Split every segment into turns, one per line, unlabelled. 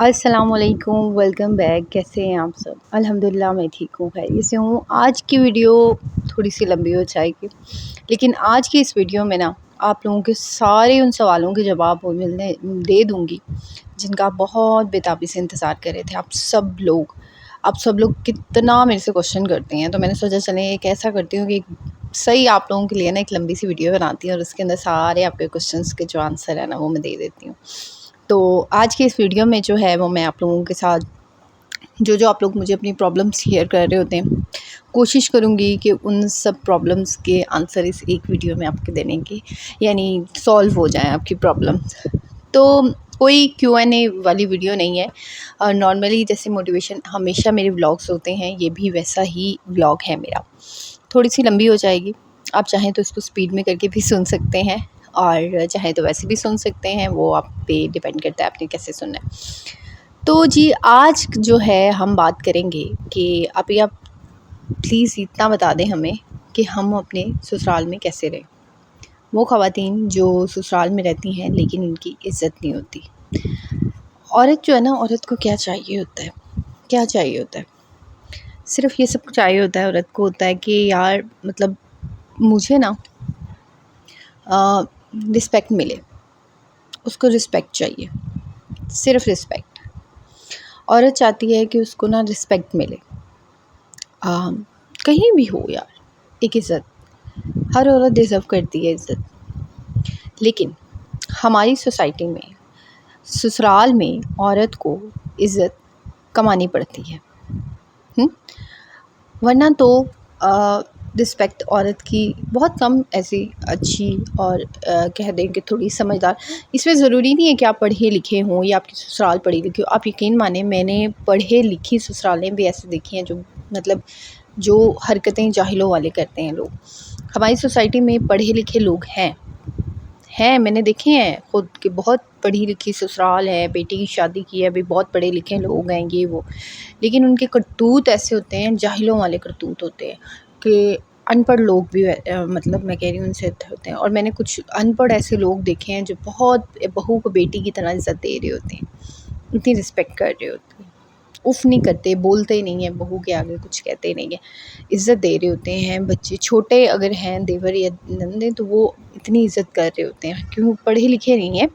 السلام علیکم، welcome back. کیسے ہیں آپ سب؟ الحمدللہ میں ٹھیک ہوں، خیریت سے ہوں۔ آج کی ویڈیو تھوڑی سی لمبی ہو جائے گی، لیکن آج کی اس ویڈیو میں آپ لوگوں کے سارے ان سوالوں کے جواب دے دوں گی جن کا آپ بہت بےتابی سے انتظار کر رہے تھے۔ آپ سب لوگ کتنا میرے سے کوشچن کرتے ہیں، تو میں نے سوچا چلیں ایک ایسا کرتی ہوں کہ صحیح آپ لوگوں کے لیے ایک لمبی سی ویڈیو بناتی ہوں اور اس کے اندر سارے آپ کے کوشچنس کے جو آنسر ہے وہ میں دے دیتی ہوں۔ تو آج کی اس ویڈیو میں جو ہے وہ میں آپ لوگوں کے ساتھ جو آپ لوگ مجھے اپنی پرابلمس شیئر کر رہے ہوتے ہیں، کوشش کروں گی کہ ان سب پرابلمس کے آنسر اس ایک ویڈیو میں آپ کے دینے کی سولو ہو جائیں آپ کی پرابلمس۔ تو کوئی Q&A والی ویڈیو نہیں ہے، نارملی جیسے موٹیویشن ہمیشہ میرے ولاگس ہوتے ہیں، یہ بھی ویسا ہی ولاگ ہے میرا۔ تھوڑی سی لمبی ہو جائے گی، آپ چاہیں تو اس کو سپیڈ میں کر کے بھی سن سکتے ہیں اور چاہیں تو ویسے بھی سن سکتے ہیں، وہ آپ پہ ڈیپینڈ کرتا ہے آپ نے کیسے سننا ہے۔ تو جی آج جو ہے ہم بات کریں گے کہ آپ پلیز اتنا بتا دیں ہمیں کہ ہم اپنے سسرال میں کیسے رہیں۔ وہ خواتین جو سسرال میں رہتی ہیں لیکن ان کی عزت نہیں ہوتی۔ عورت جو ہے عورت کو کیا چاہیے ہوتا ہے؟ صرف یہ سب چاہیے ہوتا ہے عورت کو، ہوتا ہے کہ یار مطلب مجھے رسپیکٹ ملے، اس کو رسپیکٹ چاہیے، صرف رسپیکٹ۔ عورت چاہتی ہے کہ اس کو رسپیکٹ ملے، کہیں بھی ہو یار، ایک عزت ہر عورت ڈیزرو کرتی ہے عزت۔ لیکن ہماری سوسائٹی میں سسرال میں عورت کو عزت کمانی پڑتی ہے، ورنہ تو رسپیکٹ عورت کی بہت کم ایسی اچھی اور کہہ دیں کہ تھوڑی سمجھدار۔ اس میں ضروری نہیں ہے کہ آپ پڑھے لکھے ہوں یا آپ کی سسرال پڑھی لکھی ہو۔ آپ یقین مانیں میں نے پڑھے لکھی سسرالیں بھی ایسے دیکھی ہیں جو حرکتیں جاہلوں والے کرتے ہیں لوگ۔ ہماری سوسائٹی میں پڑھے لکھے لوگ ہیں، میں نے دیکھے ہیں خود کہ بہت پڑھی لکھی سسرال ہے، بیٹی کی شادی کی ہے، ابھی بہت پڑھے لکھے لوگ ہیں یہ وہ، لیکن ان کے کرتوت ایسے ہوتے ہیں، جاہلوں والے کرتوت ہوتے ہیں کہ ان پڑھ لوگ بھی میں کہہ رہی ہوں ان سے ہوتے ہیں۔ اور میں نے کچھ ان پڑھ ایسے لوگ دیکھے ہیں جو بہت بہو کو بیٹی کی طرح عزت دے رہے ہوتے ہیں، اتنی رسپیکٹ کر رہے ہوتے ہیں، اف نہیں کرتے، بولتے ہی نہیں ہیں، بہو کے آگے کچھ کہتے نہیں ہیں، عزت دے رہے ہوتے ہیں۔ بچے چھوٹے اگر ہیں دیور یا نندیں تو وہ اتنی عزت کر رہے ہوتے ہیں، کیوں پڑھے لکھے نہیں ہیں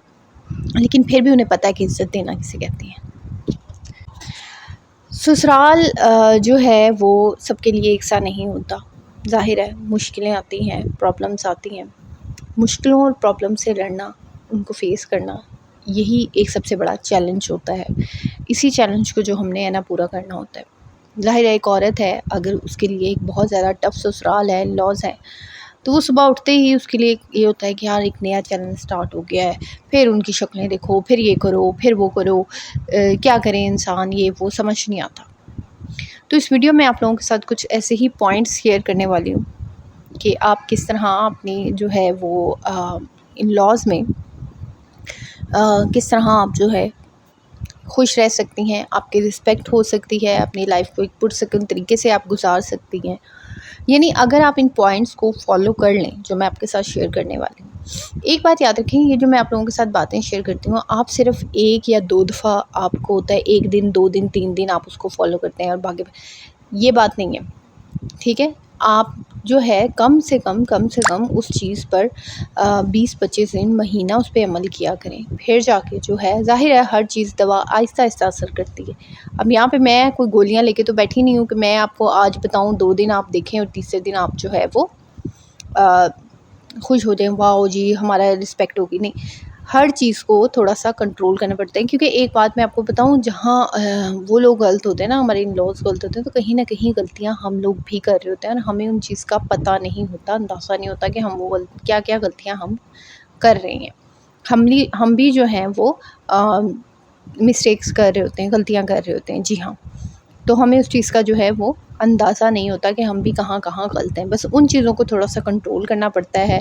لیکن پھر بھی انہیں پتہ ہے کہ عزت دینا کسے کہتے ہیں۔ سسرال جو ہے وہ سب کے لیے ایک سا نہیں ہوتا، ظاہر ہے مشکلیں آتی ہیں، پرابلمس آتی ہیں، مشکلوں اور پرابلم سے لڑنا، ان کو فیس کرنا، یہی ایک سب سے بڑا چیلنج ہوتا ہے۔ اسی چیلنج کو جو ہم نے پورا کرنا ہوتا ہے۔ ظاہر ہے ایک عورت ہے، اگر اس کے لیے ایک بہت زیادہ ٹف سسرال ہے، لاز ہیں، تو وہ صبح اٹھتے ہی اس کے لیے یہ ہوتا ہے کہ یار ایک نیا چیلنج سٹارٹ ہو گیا ہے، پھر ان کی شکلیں دیکھو، پھر یہ کرو، پھر وہ کرو، کیا کریں انسان، یہ وہ سمجھ نہیں آتا۔ تو اس ویڈیو میں آپ لوگوں کے ساتھ کچھ ایسے ہی پوائنٹس شیئر کرنے والی ہوں کہ آپ کس طرح اپنی جو ہے وہ ان لاز میں کس طرح آپ جو ہے خوش رہ سکتی ہیں، آپ کی رسپیکٹ ہو سکتی ہے، اپنی لائف کو ایک پرسکون طریقے سے آپ گزار سکتی ہیں۔ اگر آپ ان پوائنٹس کو فالو کر لیں جو میں آپ کے ساتھ شیئر کرنے والی ہوں۔ ایک بات یاد رکھیں، یہ جو میں آپ لوگوں کے ساتھ باتیں شیئر کرتی ہوں، آپ صرف ایک یا دو دفعہ آپ کو ہوتا ہے، ایک دن، 2 دن، 3 دن آپ اس کو فالو کرتے ہیں اور باقی یہ بات نہیں ہے، ٹھیک ہے؟ آپ جو ہے کم سے کم اس چیز پر 20-25 دن، مہینہ اس پہ عمل کیا کریں، پھر جا کے جو ہے ظاہر ہے ہر چیز دوا آہستہ آہستہ اثر کرتی ہے۔ اب یہاں پہ میں کوئی گولیاں لے کے تو بیٹھی نہیں ہوں کہ میں آپ کو آج بتاؤں 2 دن آپ دیکھیں اور تیسرے دن آپ جو ہے وہ خوش ہو جائیں، واؤ جی ہمارا رسپیکٹ ہوگی، نہیں۔ ہر چیز کو تھوڑا سا کنٹرول کرنا پڑتا ہے، کیونکہ ایک بات میں آپ کو بتاؤں، جہاں وہ لوگ غلط ہوتے ہیں ہمارے ان لاز غلط ہوتے ہیں، تو کہیں نہ کہیں غلطیاں ہم لوگ بھی کر رہے ہوتے ہیں اور ہمیں ان چیز کا پتہ نہیں ہوتا، اندازہ نہیں ہوتا کہ ہم وہ کیا کیا غلطیاں ہم کر رہے ہیں۔ ہم بھی جو ہیں وہ مسٹیکس کر رہے ہوتے ہیں، غلطیاں کر رہے ہوتے ہیں، جی ہاں۔ تو ہمیں اس چیز کا جو ہے وہ اندازہ نہیں ہوتا کہ ہم بھی کہاں غلط ہیں، بس ان چیزوں کو تھوڑا سا کنٹرول کرنا پڑتا ہے۔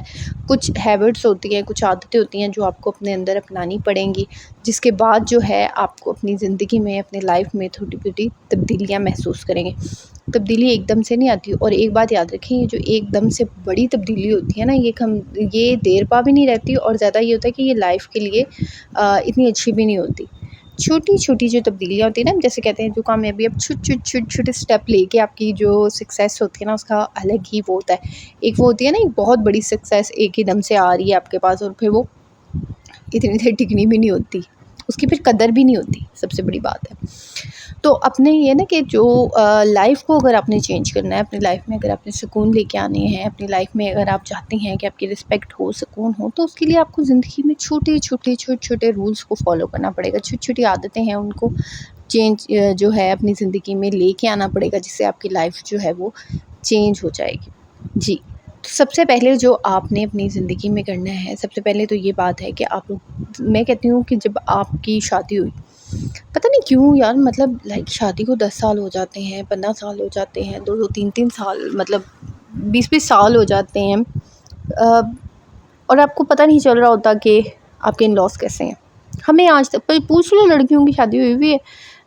کچھ ہیبٹس ہوتی ہیں، کچھ عادتیں ہوتی ہیں جو آپ کو اپنے اندر اپنانی پڑیں گی، جس کے بعد جو ہے آپ کو اپنی زندگی میں، اپنے لائف میں چھوٹی چھوٹی تبدیلیاں محسوس کریں گے۔ تبدیلی ایک دم سے نہیں آتی، اور ایک بات یاد رکھیں، یہ جو ایک دم سے بڑی تبدیلی ہوتی ہے یہ دیر پا بھی نہیں رہتی، اور زیادہ یہ ہوتا ہے کہ یہ لائف کے لیے اتنی اچھی بھی نہیں ہوتی۔ چھوٹی چھوٹی جو تبدیلیاں ہوتی ہیں نا، جیسے کہتے ہیں جو کامیابی اب چھوٹے اسٹیپ لے کے آپ کی جو سکسیس ہوتی ہے نا، اس کا الگ ہی وہ ہوتا ہے۔ ایک وہ ہوتی ہے نا ایک بہت بڑی سکسیس ایک ہی دم سے آ رہی ہے آپ کے پاس، اور پھر وہ اتنی دیر ٹکنی بھی نہیں ہوتی، اس کی پھر قدر بھی نہیں ہوتی، سب سے بڑی بات ہے۔ تو اپنے یہ نا کہ جو لائف کو اگر آپ نے چینج کرنا ہے، اپنی لائف میں اگر آپ نے سکون لے کے آنے ہیں، اپنی لائف میں اگر آپ چاہتے ہیں کہ آپ کی رسپیکٹ ہو، سکون ہو، تو اس کے لیے آپ کو زندگی میں چھوٹے رولز کو فالو کرنا پڑے گا، چھوٹی عادتیں ہیں ان کو چینج جو ہے اپنی زندگی میں لے کے آنا پڑے گا، جس سے آپ کی لائف جو ہے وہ چینج ہو جائے گی۔ جی، تو سب سے پہلے جو آپ نے اپنی زندگی میں کرنا ہے، سب سے پہلے تو یہ بات ہے کہ میں کہتی ہوں کہ جب آپ کی شادی ہوئی، پتہ نہیں کیوں یار، مطلب لائک شادی کو 10 سال ہو جاتے ہیں، 15 سال ہو جاتے ہیں، 2 سال، مطلب 20 سال ہو جاتے ہیں، اور آپ کو پتہ نہیں چل رہا ہوتا کہ آپ کے ان لاس کیسے ہیں۔ ہمیں آج تک پوچھ لو لڑکیوں کی شادی ہوئی ہے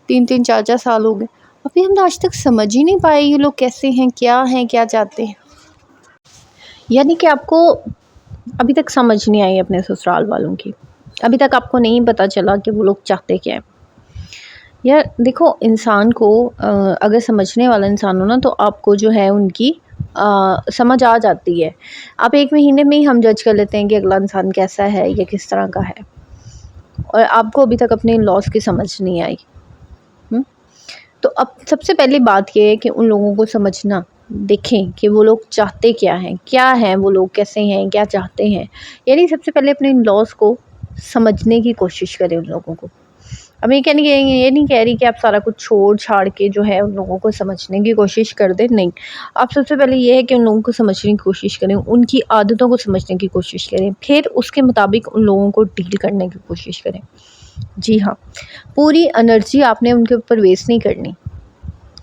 3 4 سال ہو گئے، ابھی ہم آج تک سمجھ ہی نہیں پائے یہ لوگ کیسے ہیں، کیا چاہتے ہیں۔ یعنی کہ آپ کو ابھی تک سمجھ نہیں آئی اپنے سسرال والوں کی، ابھی تک آپ کو نہیں پتہ چلا کہ وہ لوگ چاہتے کیا ہیں۔ یار دیکھو، انسان کو اگر سمجھنے والا انسان ہو نا، تو آپ کو جو ہے ان کی سمجھ آ جاتی ہے۔ آپ 1 مہینے میں ہی ہم جج کر لیتے ہیں کہ اگلا انسان کیسا ہے یا کس طرح کا ہے، اور آپ کو ابھی تک اپنے لاس کی سمجھ نہیں آئی۔ تو اب سب سے پہلی بات یہ ہے کہ ان لوگوں کو سمجھنا، دیکھیں کہ وہ لوگ چاہتے کیا ہیں وہ لوگ کیسے ہیں، کیا چاہتے ہیں۔ یعنی سب سے پہلے اپنے لاس کو سمجھنے کی کوشش کریں ان لوگوں کو۔ اب یہ نہیں کہہ رہی کہ آپ سارا کچھ چھوڑ چھاڑ کے جو ہے ان لوگوں کو سمجھنے کی کوشش کر دیں، نہیں۔ آپ سب سے پہلے یہ ہے کہ ان لوگوں کو سمجھنے کی کوشش کریں، ان کی عادتوں کو سمجھنے کی کوشش کریں، پھر اس کے مطابق ان لوگوں کو ڈیل کرنے کی کوشش کریں۔ جی ہاں، پوری انرجی آپ نے ان کے اوپر ویسٹ نہیں کرنی،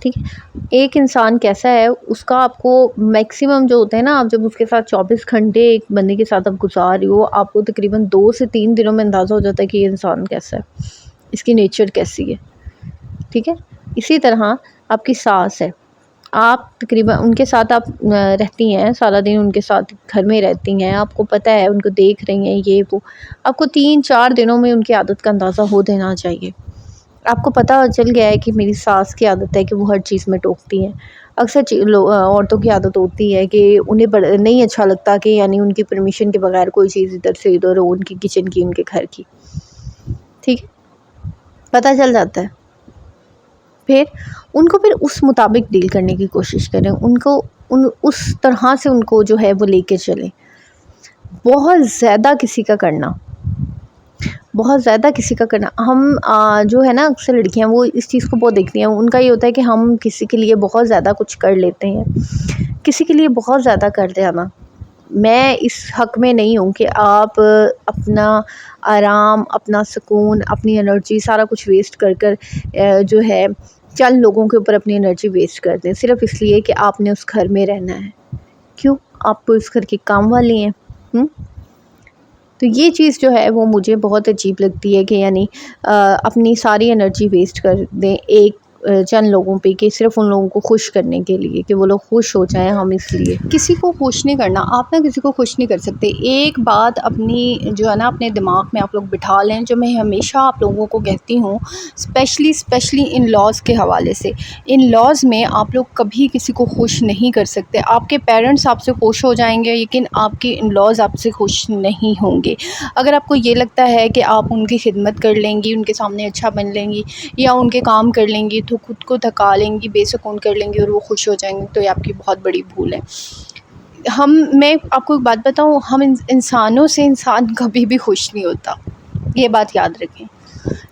ٹھیک ہے۔ ایک انسان کیسا ہے اس کا آپ کو میکسیمم جو ہوتا ہے نا، آپ جب اس کے ساتھ 24 گھنٹے ایک بندے کے ساتھ آپ گزار رہی ہو، آپ کو تقریباً 2 سے 3 دنوں میں اندازہ ہو جاتا ہے کہ یہ انسان کیسا ہے، اس کی نیچر کیسی ہے، ٹھیک ہے۔ اسی طرح آپ کی ساس ہے، آپ تقریباً ان کے ساتھ آپ رہتی ہیں، سارا دن ان کے ساتھ گھر میں رہتی ہیں، آپ کو پتہ ہے ان کو دیکھ رہی ہیں، یہ وہ، آپ کو 3 4 دنوں میں ان کی عادت کا اندازہ ہو دینا چاہیے۔ آپ کو پتہ چل گیا ہے کہ میری ساس کی عادت ہے کہ وہ ہر چیز میں ٹوکتی ہیں۔ اکثر عورتوں کی عادت ہوتی ہے کہ انہیں نہیں اچھا لگتا کہ یعنی ان کی پرمیشن کے بغیر کوئی چیز ادھر سے ادھر ہو، ان کی کچن کی، ان کے گھر کی، ٹھیک ہے، پتہ چل جاتا ہے۔ پھر ان کو اس مطابق ڈیل کرنے کی کوشش کریں، اس طرح سے ان کو جو ہے وہ لے کے چلیں۔ بہت زیادہ کسی کا کرنا، ہم جو ہے نا، اکثر لڑکیاں وہ اس چیز کو بہت دیکھتی ہیں، ان کا یہ ہوتا ہے کہ ہم کسی کے لیے بہت زیادہ کچھ کر لیتے ہیں، کسی کے لیے بہت زیادہ کر دینا۔ میں اس حق میں نہیں ہوں کہ آپ اپنا آرام، اپنا سکون، اپنی انرجی سارا کچھ ویسٹ کر جو ہے چند لوگوں کے اوپر اپنی انرجی ویسٹ کر دیں، صرف اس لیے کہ آپ نے اس گھر میں رہنا ہے۔ کیوں؟ آپ کو اس گھر کے کام والی ہیں۔ تو یہ چیز جو ہے وہ مجھے بہت عجیب لگتی ہے کہ یعنی اپنی ساری انرجی ویسٹ کر دیں ایک چند لوگوں پہ، کہ صرف ان لوگوں کو خوش کرنے کے لیے، کہ وہ لوگ خوش ہو جائیں، ہم اس لیے کسی کو خوش نہیں کرنا۔ آپ نہ کسی کو خوش نہیں کر سکتے۔ ایک بات اپنی جو ہے نا اپنے دماغ میں آپ لوگ بٹھا لیں، جو میں ہمیشہ آپ لوگوں کو کہتی ہوں، اسپیشلی ان لاز کے حوالے سے، ان لاز میں آپ لوگ کبھی کسی کو خوش نہیں کر سکتے۔ آپ کے پیرنٹس آپ سے خوش ہو جائیں گے، لیکن آپ کے ان لاز آپ سے خوش نہیں ہوں گے۔ اگر آپ کو یہ لگتا ہے کہ آپ ان کی خدمت کر لیں گی، ان کے سامنے اچھا بن لیں گی، یا ان کے کام کر لیں گی، تو خود کو تھکا لیں گی، بے سکون کر لیں گی اور وہ خوش ہو جائیں گے، تو یہ آپ کی بہت بڑی بھول ہے۔ میں آپ کو ایک بات بتاؤں، ہم انسانوں سے انسان کبھی بھی خوش نہیں ہوتا، یہ بات یاد رکھیں۔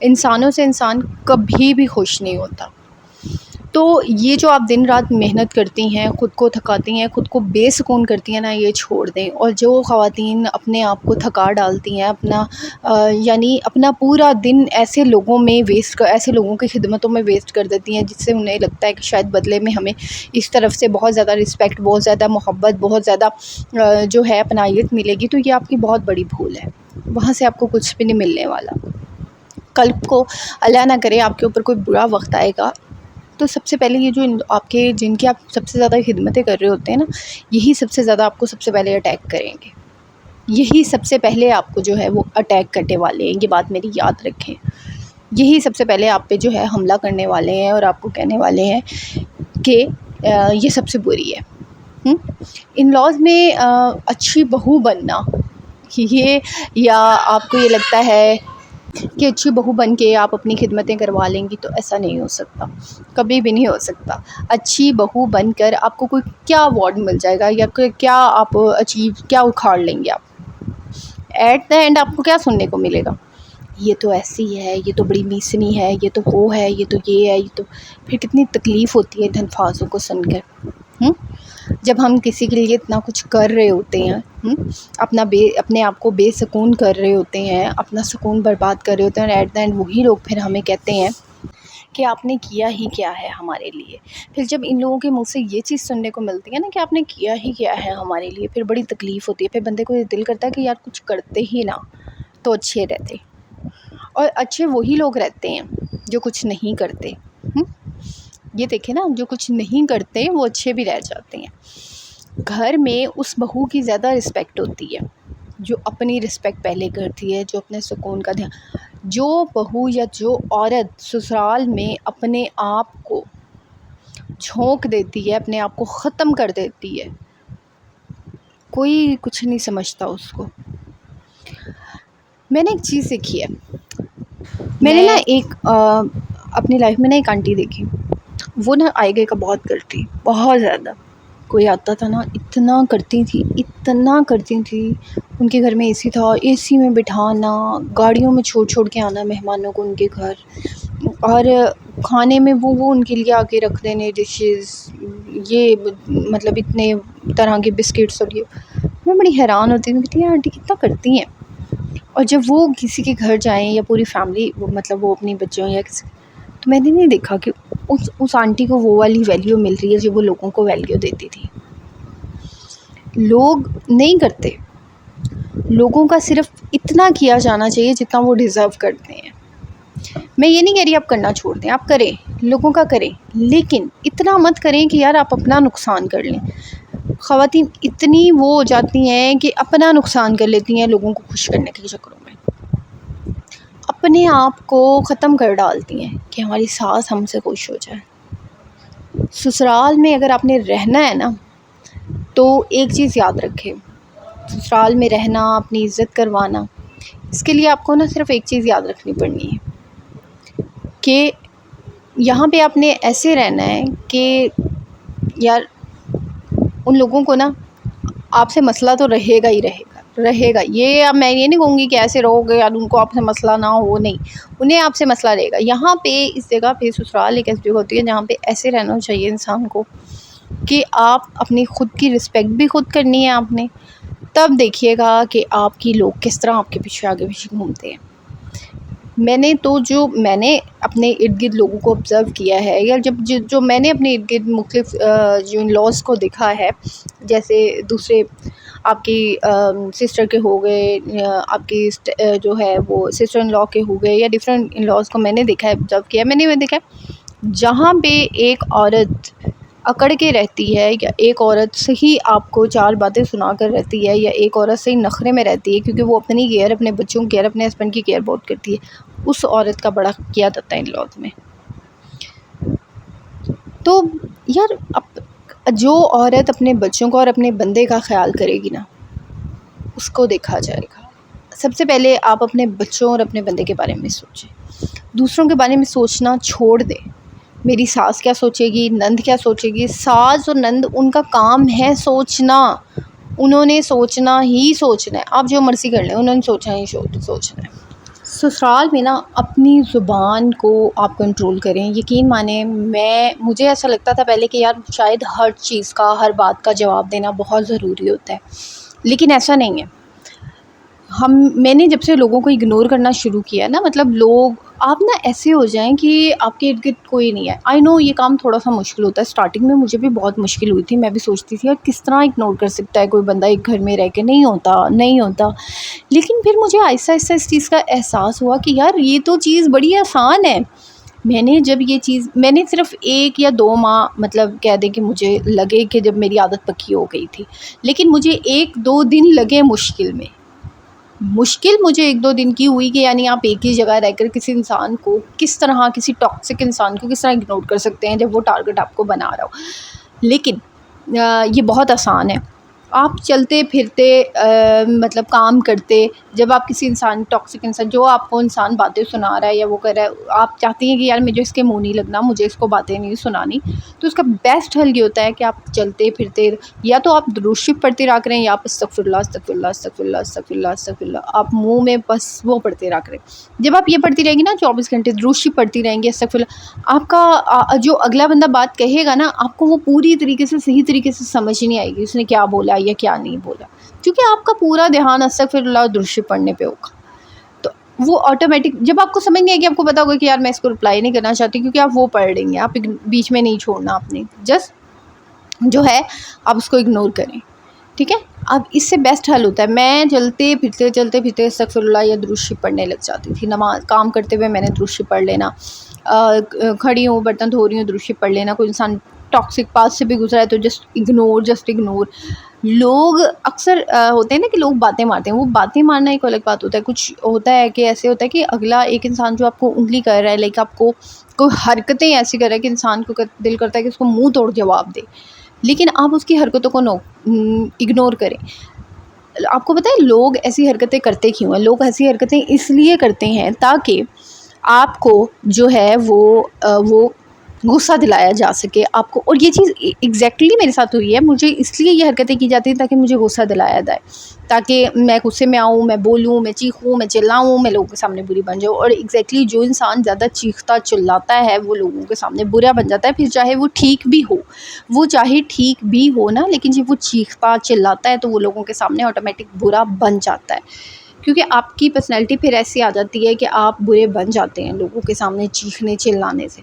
انسانوں سے انسان کبھی بھی خوش نہیں ہوتا۔ تو یہ جو آپ دن رات محنت کرتی ہیں، خود کو تھکاتی ہیں، خود کو بے سکون کرتی ہیں نا، یہ چھوڑ دیں۔ اور جو خواتین اپنے آپ کو تھکا ڈالتی ہیں، یعنی اپنا پورا دن ایسے لوگوں کی خدمتوں میں ویسٹ کر دیتی ہیں، جس سے انہیں لگتا ہے کہ شاید بدلے میں ہمیں اس طرف سے بہت زیادہ رسپیکٹ، بہت زیادہ محبت، بہت زیادہ جو ہے اپنائیت ملے گی، تو یہ آپ کی بہت بڑی بھول ہے۔ وہاں سے آپ کو کچھ بھی نہیں ملنے والا۔ کل کو اللہ نہ کرے آپ کے اوپر کوئی برا وقت آئے گا، تو سب سے پہلے یہ جو جن کی آپ سب سے زیادہ خدمتیں کر رہے ہوتے ہیں نا، یہی سب سے زیادہ آپ کو سب سے پہلے اٹیک کریں گے، یہی سب سے پہلے آپ کو جو ہے وہ اٹیک کرنے والے ہیں، یہ بات میری یاد رکھیں۔ یہی سب سے پہلے آپ پہ جو ہے حملہ کرنے والے ہیں اور آپ کو کہنے والے ہیں کہ یہ سب سے بری ہے۔ ان لاز میں اچھی بہو بننا یہ، یا آپ کو یہ لگتا ہے کہ اچھی بہو بن کے آپ اپنی خدمتیں کروا لیں گی، تو ایسا نہیں ہو سکتا، کبھی بھی نہیں ہو سکتا۔ اچھی بہو بن کر آپ کو کوئی کیا ایوارڈ مل جائے گا، یا کیا آپ کیا اکھاڑ لیں گے آپ؟ ایٹ دا اینڈ آپ کو کیا سننے کو ملے گا؟ یہ تو ایسی ہے، یہ تو بڑی میسنی ہے، یہ تو وہ ہے، یہ تو یہ ہے، یہ تو پھر کتنی تکلیف ہوتی ہے ان الفاظوں کو سن کر۔ جب ہم کسی کے لیے اتنا کچھ کر رہے ہوتے ہیں، اپنے آپ کو بے سکون کر رہے ہوتے ہیں، اپنا سکون برباد کر رہے ہوتے ہیں، اور ایٹ دا اینڈ وہی لوگ پھر ہمیں کہتے ہیں کہ آپ نے کیا ہی کیا ہے ہمارے لیے۔ پھر جب ان لوگوں کے منہ سے یہ چیز سننے کو ملتی ہے نا کہ آپ نے کیا ہی کیا ہے ہمارے لیے، پھر بڑی تکلیف ہوتی ہے۔ پھر بندے کو یہ دل کرتا ہے کہ یار کچھ کرتے ہی نہ تو اچھے رہتے۔ اور اچھے وہی لوگ رہتے ہیں جو کچھ نہیں کرتے۔ یہ دیکھیں نا، جو کچھ نہیں کرتے وہ اچھے بھی رہ جاتے ہیں۔ گھر میں اس بہو کی زیادہ رسپیکٹ ہوتی ہے جو اپنی رسپیکٹ پہلے کرتی ہے، جو اپنے سکون کا دھیان۔ جو بہو یا جو عورت سسرال میں اپنے آپ کو جھونک دیتی ہے، اپنے آپ کو ختم کر دیتی ہے، کوئی کچھ نہیں سمجھتا اس کو۔ میں نے ایک چیز سیکھی ہے، میں نے نا ایک اپنی لائف میں نا ایک آنٹی دیکھی، وہ نا آئے گئے کا بہت کرتی، بہت زیادہ۔ کوئی آتا تھا نا اتنا کرتی تھی، اتنا کرتی تھی۔ ان کے گھر میں اے سی تھا، اے سی میں بٹھانا، گاڑیوں میں چھوڑ کے آنا مہمانوں کو ان کے گھر، اور کھانے میں وہ ان کے لیے آ کے رکھ دینے ڈشز، یہ مطلب اتنے طرح کے بسکٹس اور یہ۔ میں بڑی حیران ہوتی تھی کہ یہ آنٹی کتنا کرتی ہیں۔ اور جب وہ کسی کے گھر جائیں یا پوری فیملی، مطلب وہ اپنی بچوں یا کسی، تو میں نے نہیں دیکھا کہ اس آنٹی کو وہ والی ویلیو مل رہی ہے جو وہ لوگوں کو ویلیو دیتی تھی۔ لوگ نہیں کرتے، لوگوں کا صرف اتنا کیا جانا چاہیے جتنا وہ ڈیزرو کرتے ہیں۔ میں یہ نہیں کہہ رہی آپ کرنا چھوڑ دیں، آپ کریں، لوگوں کا کریں، لیکن اتنا مت کریں کہ یار آپ اپنا نقصان کر لیں۔ خواتین اتنی وہ ہو جاتی ہیں کہ اپنا نقصان کر لیتی ہیں لوگوں کو خوش کرنے کے چکروں میں، اپنے آپ کو ختم کر ڈالتی ہیں کہ ہماری ساس ہم سے خوش ہو جائے۔ سسرال میں اگر آپ نے رہنا ہے نا، تو ایک چیز یاد رکھے، سسرال میں رہنا، اپنی عزت کروانا، اس کے لیے آپ کو نا صرف ایک چیز یاد رکھنی پڑنی ہے کہ یہاں پہ آپ نے ایسے رہنا ہے کہ یار ان لوگوں کو نا آپ سے مسئلہ تو رہے گا ہی رہے گا۔ یہ اب میں یہ نہیں کہوں گی کہ ایسے رہو گے یار ان کو آپ سے مسئلہ نہ ہو، نہیں، انہیں آپ سے مسئلہ رہے گا۔ یہاں پہ اس جگہ پہ سسرال ایک ایسی جگہ ہوتی ہے جہاں پہ ایسے رہنا چاہیے انسان کو کہ آپ اپنی خود کی رسپیکٹ بھی خود کرنی ہے آپ نے، تب دیکھیے گا کہ آپ کی لوگ کس طرح آپ کے پیچھے آگے پیچھے گھومتے ہیں۔ میں نے اپنے ارد گرد لوگوں کو آبزرو کیا ہے، یا جو میں نے اپنے ارد گرد مختلف جو ان لاز کو دیکھا ہے، جیسے دوسرے آپ کی سسٹر کے ہو گئے، آپ کی جو ہے وہ سسٹر ان لا کے ہو گئے، یا ڈفرینٹ ان لاز کو میں نے دیکھا ہے، آبزرو کیا، میں نے دیکھا ہے جہاں پہ ایک عورت اکڑ کے رہتی ہے، یا ایک عورت صحیح آپ کو چار باتیں سنا کر رہتی ہے، یا ایک عورت صحیح نخرے میں رہتی ہے کیونکہ وہ اپنی کیئر، اپنے بچوں کی کیئر، اپنے ہسبینڈ کی کیئر بہت کرتی ہے، اس عورت کا بڑا کیا جاتا ہے ان لاز میں۔ تو یار جو عورت اپنے بچوں کا اور اپنے بندے کا خیال کرے گی نا، اس کو دیکھا جائے گا۔ سب سے پہلے آپ اپنے بچوں اور اپنے بندے کے بارے میں سوچیں، دوسروں کے بارے میں سوچنا چھوڑ دیں۔ میری ساس کیا سوچے گی، نند کیا سوچے گی؟ ساس اور نند ان کا کام ہے سوچنا، انہوں نے سوچنا ہی سوچنا ہے، آپ جو مرضی کر لیں، انہوں نے سوچنا ہی سوچنا ہے۔ سسرال میں نا اپنی زبان کو آپ کنٹرول کریں۔ یقین مانیں، مجھے ایسا لگتا تھا پہلے کہ یار شاید ہر چیز کا، ہر بات کا جواب دینا بہت ضروری ہوتا ہے، لیکن ایسا نہیں ہے۔ میں نے جب سے لوگوں کو اگنور کرنا شروع کیا نا، مطلب لوگ آپ نا ایسے ہو جائیں کہ آپ کے ارد گرد کوئی نہیں ہے۔ آئی نو یہ کام تھوڑا سا مشکل ہوتا ہے، اسٹارٹنگ میں مجھے بھی بہت مشکل ہوئی تھی، میں بھی سوچتی تھی یار کس طرح اگنور کر سکتا ہے کوئی بندہ ایک گھر میں رہ کے، نہیں ہوتا، لیکن پھر مجھے آہستہ آہستہ اس چیز کا احساس ہوا کہ یار یہ تو چیز بڑی آسان ہے۔ میں نے صرف 1 یا 2 ماہ، مطلب کہہ دیں کہ مجھے لگے کہ جب میری عادت پکی ہو گئی تھی، لیکن مجھے 1-2 دن لگے مشکل میں، مشکل مجھے 1-2 دن کی ہوئی کہ یعنی آپ ایک ہی جگہ رہ کر کسی انسان کو کس طرح، کسی ٹاکسک انسان کو کس طرح اگنور کر سکتے ہیں جب وہ ٹارگٹ آپ کو بنا رہا ہو. لیکن یہ بہت آسان ہے. آپ چلتے پھرتے مطلب کام کرتے، جب آپ کسی انسان، ٹاکسک انسان، جو آپ کو انسان باتیں سنا رہا ہے یا وہ کر رہا ہے، آپ چاہتی ہیں کہ یار مجھے اس کے منہ نہیں لگنا، مجھے اس کو باتیں نہیں سنانی، تو اس کا بیسٹ حل یہ ہوتا ہے کہ آپ چلتے پھرتے یا تو آپ درود شریف پڑھتے رہا کریں، یا آپ استغفر اللہ استغفر اللہ استغفر اللہ استغفر اللہ استغفر اللہ، آپ منہ میں بس وہ پڑھتے رہا کریں. جب آپ یہ پڑھتی رہیں گی نا 24 گھنٹے درود شریف پڑھتی رہیں گی استغفر اللہ، آپ کا جو اگلا بندہ بات کہے گا نا، آپ کو وہ پوری طریقے سے صحیح طریقے سے سمجھ نہیں آئے گی اس نے کیا بولا یا کیا نہیں بولا، کیونکہ آپ کا پورا دھیان استغفر اللہ اور درود شریف پڑھنے پہ ہوگا. تو وہ آٹومیٹک، جب آپ کو سمجھ نہیں آئے گی، آپ کو پتا ہوگا کہ یار میں اس کو رپلائی نہیں کرنا چاہتی، کیونکہ آپ وہ پڑھ رہی ہیں، آپ بیچ میں نہیں چھوڑنا، آپ نے جسٹ جو ہے آپ اس کو اگنور کریں. ٹھیک ہے. اب اس سے بیسٹ حل ہوتا ہے، میں چلتے پھرتے استغفر اللہ یا درود شریف پڑھنے لگ جاتی تھی. نماز کام کرتے ہوئے میں نے درود شریف پڑھ لینا، کھڑی ہوں برتن دھو رہی ہوں درود شریف پڑھ لینا، کوئی انسان ٹاکسک پاس سے بھی گزرا ہے تو جسٹ اگنور. لوگ اکثر ہوتے ہیں نا کہ لوگ باتیں مارتے ہیں، وہ باتیں مارنا ایک الگ بات ہوتا ہے. کچھ ہوتا ہے کہ ایسے ہوتا ہے کہ اگلا ایک انسان جو آپ کو انگلی کر رہا ہے، لائک آپ کو کوئی حرکتیں ایسی کر رہا ہے کہ انسان کو دل کرتا ہے کہ اس کو منہ توڑ جواب دے، لیکن آپ اس کی حرکتوں کو اگنور کریں. آپ کو پتہ ہے لوگ ایسی حرکتیں کرتے کیوں ہیں؟ لوگ ایسی حرکتیں اس لیے کرتے ہیں تاکہ آپ کو جو ہے وہ غصہ دلایا جا سکے آپ کو. اور یہ چیز ایگزیکٹلی میرے ساتھ ہوئی ہے، مجھے اس لیے یہ حرکتیں کی جاتی ہیں تاکہ مجھے غصہ دلایا جائے، تاکہ میں غصے میں آؤں، میں بولوں، میں چیخوں، میں چلاؤں، میں لوگوں کے سامنے بری بن جاؤں. اور ایگزیکٹلی جو انسان زیادہ چیختا چلاتا ہے وہ لوگوں کے سامنے برا بن جاتا ہے، پھر چاہے وہ ٹھیک بھی ہو نا، لیکن جب وہ چیختا چلاتا ہے تو وہ لوگوں کے سامنے آٹومیٹک برا بن جاتا ہے، کیونکہ آپ کی پرسنالٹی پھر ایسی آ جاتی ہے کہ آپ برے بن جاتے ہیں لوگوں کے سامنے چیخنے چلانے سے.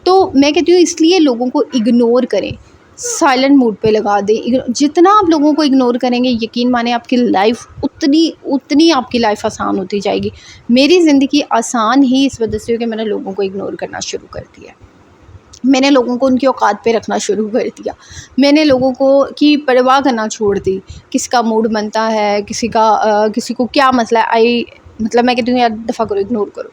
تو میں کہتی ہوں اس لیے لوگوں کو اگنور کریں، سائلنٹ موڈ پہ لگا دیں. جتنا آپ لوگوں کو اگنور کریں گے، یقین مانیں آپ کی لائف اتنی آپ کی لائف آسان ہوتی جائے گی. میری زندگی آسان ہی اس وجہ سے ہو کہ میں نے لوگوں کو اگنور کرنا شروع کر دیا، میں نے لوگوں کو ان کی اوقات پہ رکھنا شروع کر دیا، میں نے لوگوں کی پرواہ کرنا چھوڑ دی. کس کا موڈ بنتا ہے، کسی کو کیا مسئلہ ہے، مطلب میں کہتی ہوں یار دفعہ کرو، اگنور کرو.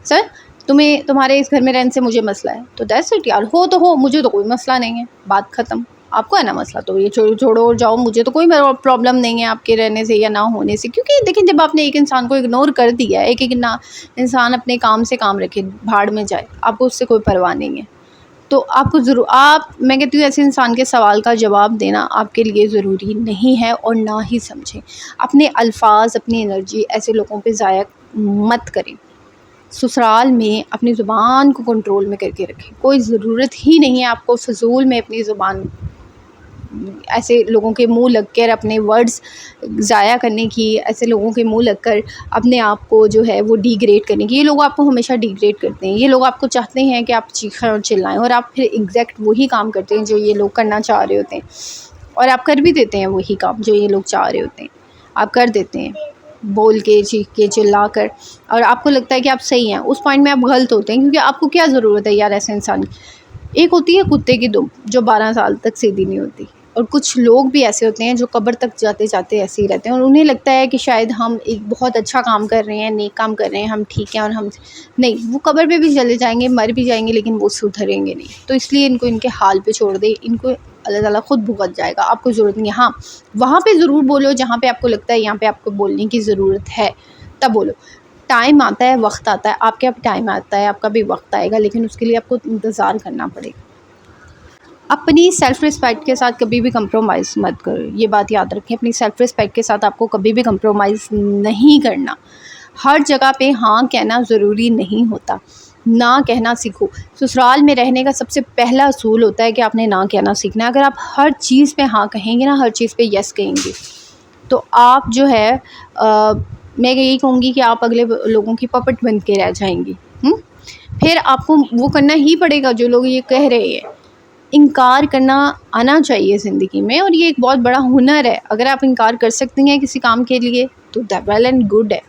سر تمہارے اس گھر میں رہنے سے مجھے مسئلہ ہے تو دیٹس اٹ یار، ہو تو ہو، مجھے تو کوئی مسئلہ نہیں ہے، بات ختم. آپ کو ہے نا مسئلہ تو یہ چھوڑو اور جاؤ، مجھے تو کوئی پرابلم نہیں ہے آپ کے رہنے سے یا نہ ہونے سے. کیونکہ دیکھیں جب آپ نے ایک انسان کو اگنور کر دیا ہے، ایک انسان اپنے کام سے کام رکھے، بھاڑ میں جائے، آپ کو اس سے کوئی پرواہ نہیں ہے. تو آپ کو میں کہتی ہوں ایسے انسان کے سوال کا جواب دینا آپ کے لیے ضروری نہیں ہے، اور نہ ہی سمجھیں. اپنے الفاظ، اپنی انرجی ایسے لوگوں پہ ضائع مت کریں. سسرال میں اپنی زبان کو کنٹرول میں کر کے رکھیں. کوئی ضرورت ہی نہیں ہے آپ کو فضول میں اپنی زبان ایسے لوگوں کے منہ لگ کر اپنے ورڈز ضائع کرنے کی، ایسے لوگوں کے منہ لگ کر اپنے آپ کو جو ہے وہ ڈی گریڈ کرنے کی. یہ لوگ آپ کو ہمیشہ ڈی گریڈ کرتے ہیں، یہ لوگ آپ کو چاہتے ہیں کہ آپ چیخیں اور چلائیں، اور آپ پھر ایگزیکٹ وہی کام کرتے ہیں جو یہ لوگ کرنا چاہ رہے ہوتے ہیں، اور آپ کر بھی دیتے ہیں وہی کام جو یہ لوگ چاہ رہے ہوتے ہیں. آپ کر دیتے ہیں بول کے، چیخ کے، چلا کر، اور آپ کو لگتا ہے کہ آپ صحیح ہیں. اس پوائنٹ میں آپ غلط ہوتے ہیں، کیونکہ آپ کو کیا ضرورت ہے یار ایسے انسان کی. ایک ہوتی ہے کتے کی دم جو 12 سال تک سیدھی نہیں ہوتی، اور کچھ لوگ بھی ایسے ہوتے ہیں جو قبر تک جاتے جاتے ایسے ہی رہتے ہیں، اور انہیں لگتا ہے کہ شاید ہم ایک بہت اچھا کام کر رہے ہیں، نیک کام کر رہے ہیں، ہم ٹھیک ہیں، اور ہم نہیں. وہ قبر پہ بھی چلے جائیں گے، مر بھی جائیں گے، لیکن وہ سدھریں گے نہیں. تو اس لیے ان کو ان کے حال پہ چھوڑ دیں، ان کو اللہ تعالیٰ خود بھگت جائے گا، آپ کو ضرورت نہیں ہے. ہاں وہاں پہ ضرور بولو جہاں پہ آپ کو لگتا ہے یہاں پہ آپ کو بولنے کی ضرورت ہے، تب بولو. ٹائم آتا ہے، وقت آتا ہے، آپ کے اب ٹائم آتا ہے، آپ کا بھی وقت آئے گا، لیکن اس کے لیے آپ کو انتظار کرنا پڑے گا. اپنی سیلف رسپیکٹ کے ساتھ کبھی بھی کمپرومائز مت کرو، یہ بات یاد رکھیں. اپنی سیلف رسپیکٹ کے ساتھ آپ کو کبھی بھی کمپرومائز نہیں کرنا. ہر جگہ پہ ہاں کہنا ضروری نہیں ہوتا، نہ کہنا سیکھو. سسرال میں رہنے کا سب سے پہلا اصول ہوتا ہے کہ آپ نے نہ کہنا سیکھنا ہے. اگر آپ ہر چیز پہ ہاں کہیں گے نا، ہر چیز پہ یس کہیں گے، تو آپ جو ہے میں یہی کہوں گی کہ آپ اگلے لوگوں کی پپٹ بن کے رہ جائیں گی. پھر آپ کو وہ کرنا ہی پڑے گا جو لوگ یہ کہہ رہے ہیں. انکار کرنا آنا چاہیے زندگی میں، اور یہ ایک بہت بڑا ہنر ہے. اگر آپ انکار کر سکتی ہیں کسی کام کے لیے تو ویل اینڈ گڈ ہے.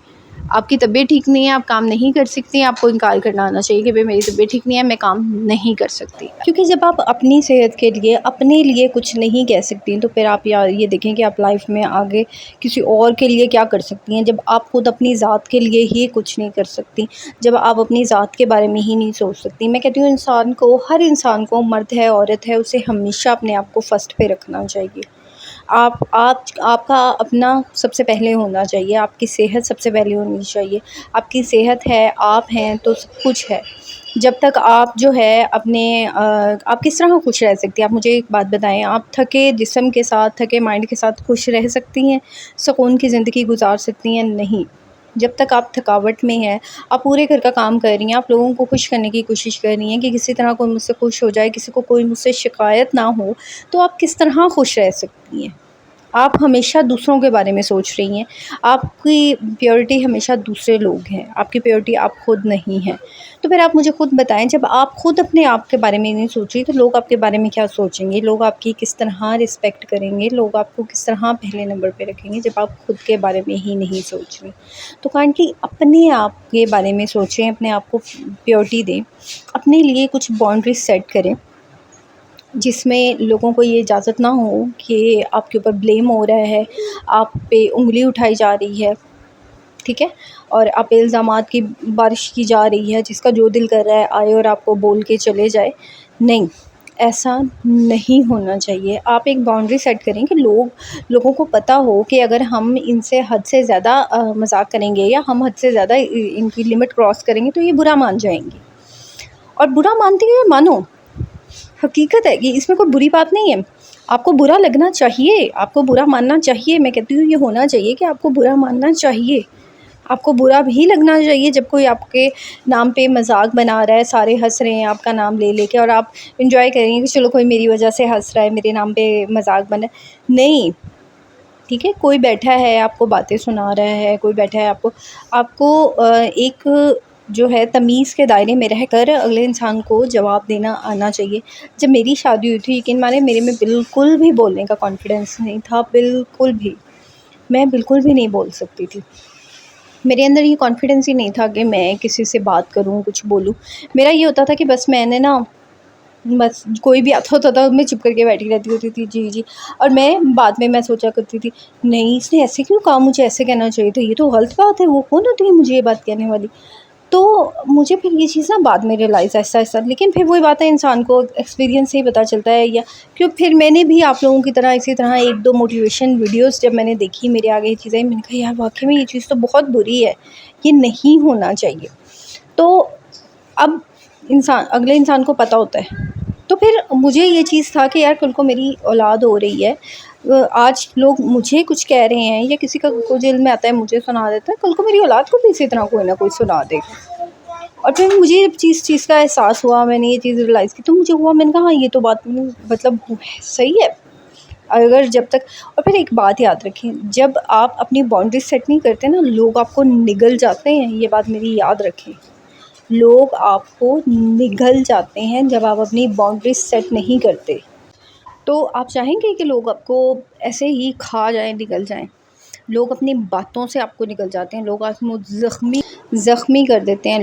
آپ کی طبیعت ٹھیک نہیں ہے، آپ کام نہیں کر سکتی ہیں، آپ کو انکار کرنا آنا چاہیے کہ بھائی میری طبیعت ٹھیک نہیں ہے، میں کام نہیں کر سکتی. کیونکہ جب آپ اپنی صحت کے لیے اپنے لیے کچھ نہیں کہہ سکتی تو پھر آپ یہ دیکھیں کہ آپ لائف میں آگے کسی اور کے لیے کیا کر سکتی ہیں. جب آپ خود اپنی ذات کے لیے ہی کچھ نہیں کر سکتی، جب آپ اپنی ذات کے بارے میں ہی نہیں سوچ سکتی. میں کہتی ہوں ہر انسان کو، مرد ہے عورت ہے، اسے ہمیشہ اپنے آپ کو فرسٹ پہ رکھنا چاہیے. آپ کا اپنا سب سے پہلے ہونا چاہیے، آپ کی صحت سب سے پہلے ہونی چاہیے. آپ کی صحت ہے، آپ ہیں تو سب کچھ ہے. جب تک آپ جو ہے آپ کس طرح خوش رہ سکتی ہیں؟ آپ مجھے ایک بات بتائیں، آپ تھکے جسم کے ساتھ، تھکے مائنڈ کے ساتھ خوش رہ سکتی ہیں؟ سکون کی زندگی گزار سکتی ہیں؟ نہیں. جب تک آپ تھکاوٹ میں ہیں، آپ پورے گھر کا کام کر رہی ہیں، آپ لوگوں کو خوش کرنے کی کوشش کر رہی ہیں کہ کسی طرح کوئی مجھ سے خوش ہو جائے، کسی کو کوئی مجھ سے شکایت نہ ہو، تو آپ کس طرح خوش رہ سکتی ہیں؟ آپ ہمیشہ دوسروں کے بارے میں سوچ رہی ہیں. آپ کی پیورٹی ہمیشہ دوسرے لوگ ہیں، آپ کی پیورٹی آپ خود نہیں ہیں. تو پھر آپ مجھے خود بتائیں، جب آپ خود اپنے آپ کے بارے میں نہیں سوچ رہی تو لوگ آپ کے بارے میں کیا سوچیں گے؟ لوگ آپ کی کس طرح رسپیکٹ کریں گے؟ لوگ آپ کو کس طرح پہلے نمبر پہ رکھیں گے جب آپ خود کے بارے میں ہی نہیں سوچ رہی؟ تو کہا کہ اپنے آپ کے بارے میں سوچیں، اپنے آپ کو پیورٹی دیں، اپنے لیے کچھ باؤنڈریز سیٹ کریں جس میں لوگوں کو یہ اجازت نہ ہو کہ آپ کے اوپر بلیم ہو رہا ہے، آپ پہ انگلی اٹھائی جا رہی ہے، ٹھیک ہے، اور آپ پہ الزامات کی بارش کی جا رہی ہے، جس کا جو دل کر رہا ہے آئے اور آپ کو بول کے چلے جائے. نہیں، ایسا نہیں ہونا چاہیے. آپ ایک باؤنڈری سیٹ کریں کہ لوگوں کو پتہ ہو کہ اگر ہم ان سے حد سے زیادہ مذاق کریں گے یا ہم حد سے زیادہ ان کی لمٹ کراس کریں گے تو یہ برا مان جائیں گے. اور برا مانتے ہوئے مانو، حقیقت ہے کہ اس میں کوئی بری بات نہیں ہے. آپ کو برا لگنا چاہیے، آپ کو برا ماننا چاہیے. میں کہتی ہوں یہ ہونا چاہیے کہ آپ کو برا ماننا چاہیے. آپ کو برا بھی لگنا چاہیے جب کوئی آپ کے نام پہ مذاق بنا رہا ہے، سارے ہنس رہے ہیں آپ کا نام لے لے کے، اور آپ انجوائے کریں گے کہ چلو کوئی میری وجہ سے ہنس رہا ہے، میرے نام پہ مذاق بنا ہے. نہیں، ٹھیک ہے، کوئی بیٹھا ہے آپ کو باتیں سنا رہا ہے، کوئی بیٹھا ہے آپ کو ایک جو ہے تمیز کے دائرے میں رہ کر اگلے انسان کو جواب دینا آنا چاہیے. جب میری شادی ہوئی تھی، یقین مانے میرے میں بالکل بھی بولنے کا کانفیڈینس نہیں تھا، بالکل بھی. میں بالکل بھی نہیں بول سکتی تھی. میرے اندر یہ کانفیڈینس ہی نہیں تھا کہ میں کسی سے بات کروں، کچھ بولوں. میرا یہ ہوتا تھا کہ بس میں نے بس کوئی بھی آتا ہوتا تھا میں چپ کر کے بیٹھی رہتی ہوتی تھی، جی جی. اور بعد میں سوچا کرتی تھی، نہیں اس نے ایسے کیوں کہا، مجھے ایسے کہنا چاہیے تھا، یہ تو غلط بات ہے، وہ کون ہوتی ہے مجھے یہ بات کہنے والی. تو مجھے پھر یہ چیز بعد میں ریئلائز آہستہ آہستہ، لیکن پھر وہی بات ہے، انسان کو ایکسپیرینس سے ہی پتہ چلتا ہے. یا کیوں پھر میں نے بھی آپ لوگوں کی طرح اسی طرح ایک دو موٹیویشن ویڈیوز جب میں نے دیکھی، میرے آگے یہ چیزیں، میں نے کہا یار واقعی میں یہ چیز تو بہت بری ہے، یہ نہیں ہونا چاہیے. تو اب اگلے انسان کو پتہ ہوتا ہے. تو پھر مجھے یہ چیز تھا کہ یار کل کو میری اولاد ہو رہی ہے، آج لوگ مجھے کچھ کہہ رہے ہیں یا کسی کا کوئی دل میں آتا ہے مجھے سنا دیتا ہے، کل کو میری اولاد کو بھی اسی طرح کوئی نہ کوئی سنا دے گا. اور پھر مجھے چیز کا احساس ہوا، میں نے یہ چیز ریئلائز کی، تو مجھے ہوا، میں نے کہا ہاں یہ تو بات مطلب صحیح ہے. اگر جب تک، اور پھر ایک بات یاد رکھیں، جب آپ اپنی باؤنڈری سیٹ نہیں کرتے نا، لوگ آپ کو نگل جاتے ہیں. یہ بات میری یاد رکھیں، لوگ آپ کو نگل جاتے ہیں جب آپ اپنی باؤنڈری سیٹ نہیں کرتے. تو آپ چاہیں گے کہ لوگ آپ کو ایسے ہی کھا جائیں، نگل جائیں؟ لوگ اپنی باتوں سے آپ کو نگل جاتے ہیں، لوگ آپ کو زخمی کر دیتے ہیں.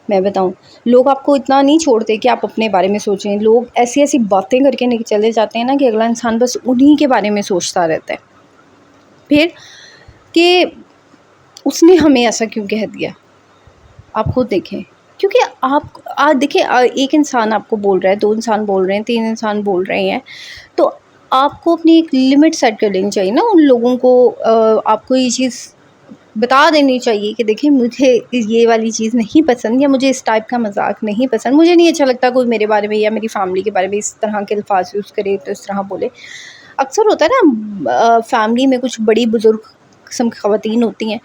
میں بتاؤں، لوگ آپ کو اتنا نہیں چھوڑتے کہ آپ اپنے بارے میں سوچیں. لوگ ایسی ایسی باتیں کر کے چلے جاتے ہیں نا کہ اگلا انسان بس انہی کے بارے میں سوچتا رہتا ہے پھر کہ اس نے ہمیں ایسا کیوں کہہ دیا. آپ خود دیکھیں، کیونکہ آپ دیکھیں، ایک انسان آپ کو بول رہا ہے، دو انسان بول رہے ہیں، تین انسان بول رہے ہیں، تو آپ کو اپنی ایک لمٹ سیٹ کر لینی چاہیے نا. ان لوگوں کو آپ کو یہ چیز بتا دینی چاہیے کہ دیکھیں مجھے یہ والی چیز نہیں پسند، یا مجھے اس ٹائپ کا مذاق نہیں پسند، مجھے نہیں اچھا لگتا کوئی میرے بارے میں یا میری فیملی کے بارے میں اس طرح کے الفاظ یوز کرے، تو اس طرح بولے. اکثر ہوتا ہے نا فیملی میں کچھ بڑی بزرگ قسم کی خواتین ہوتی ہیں،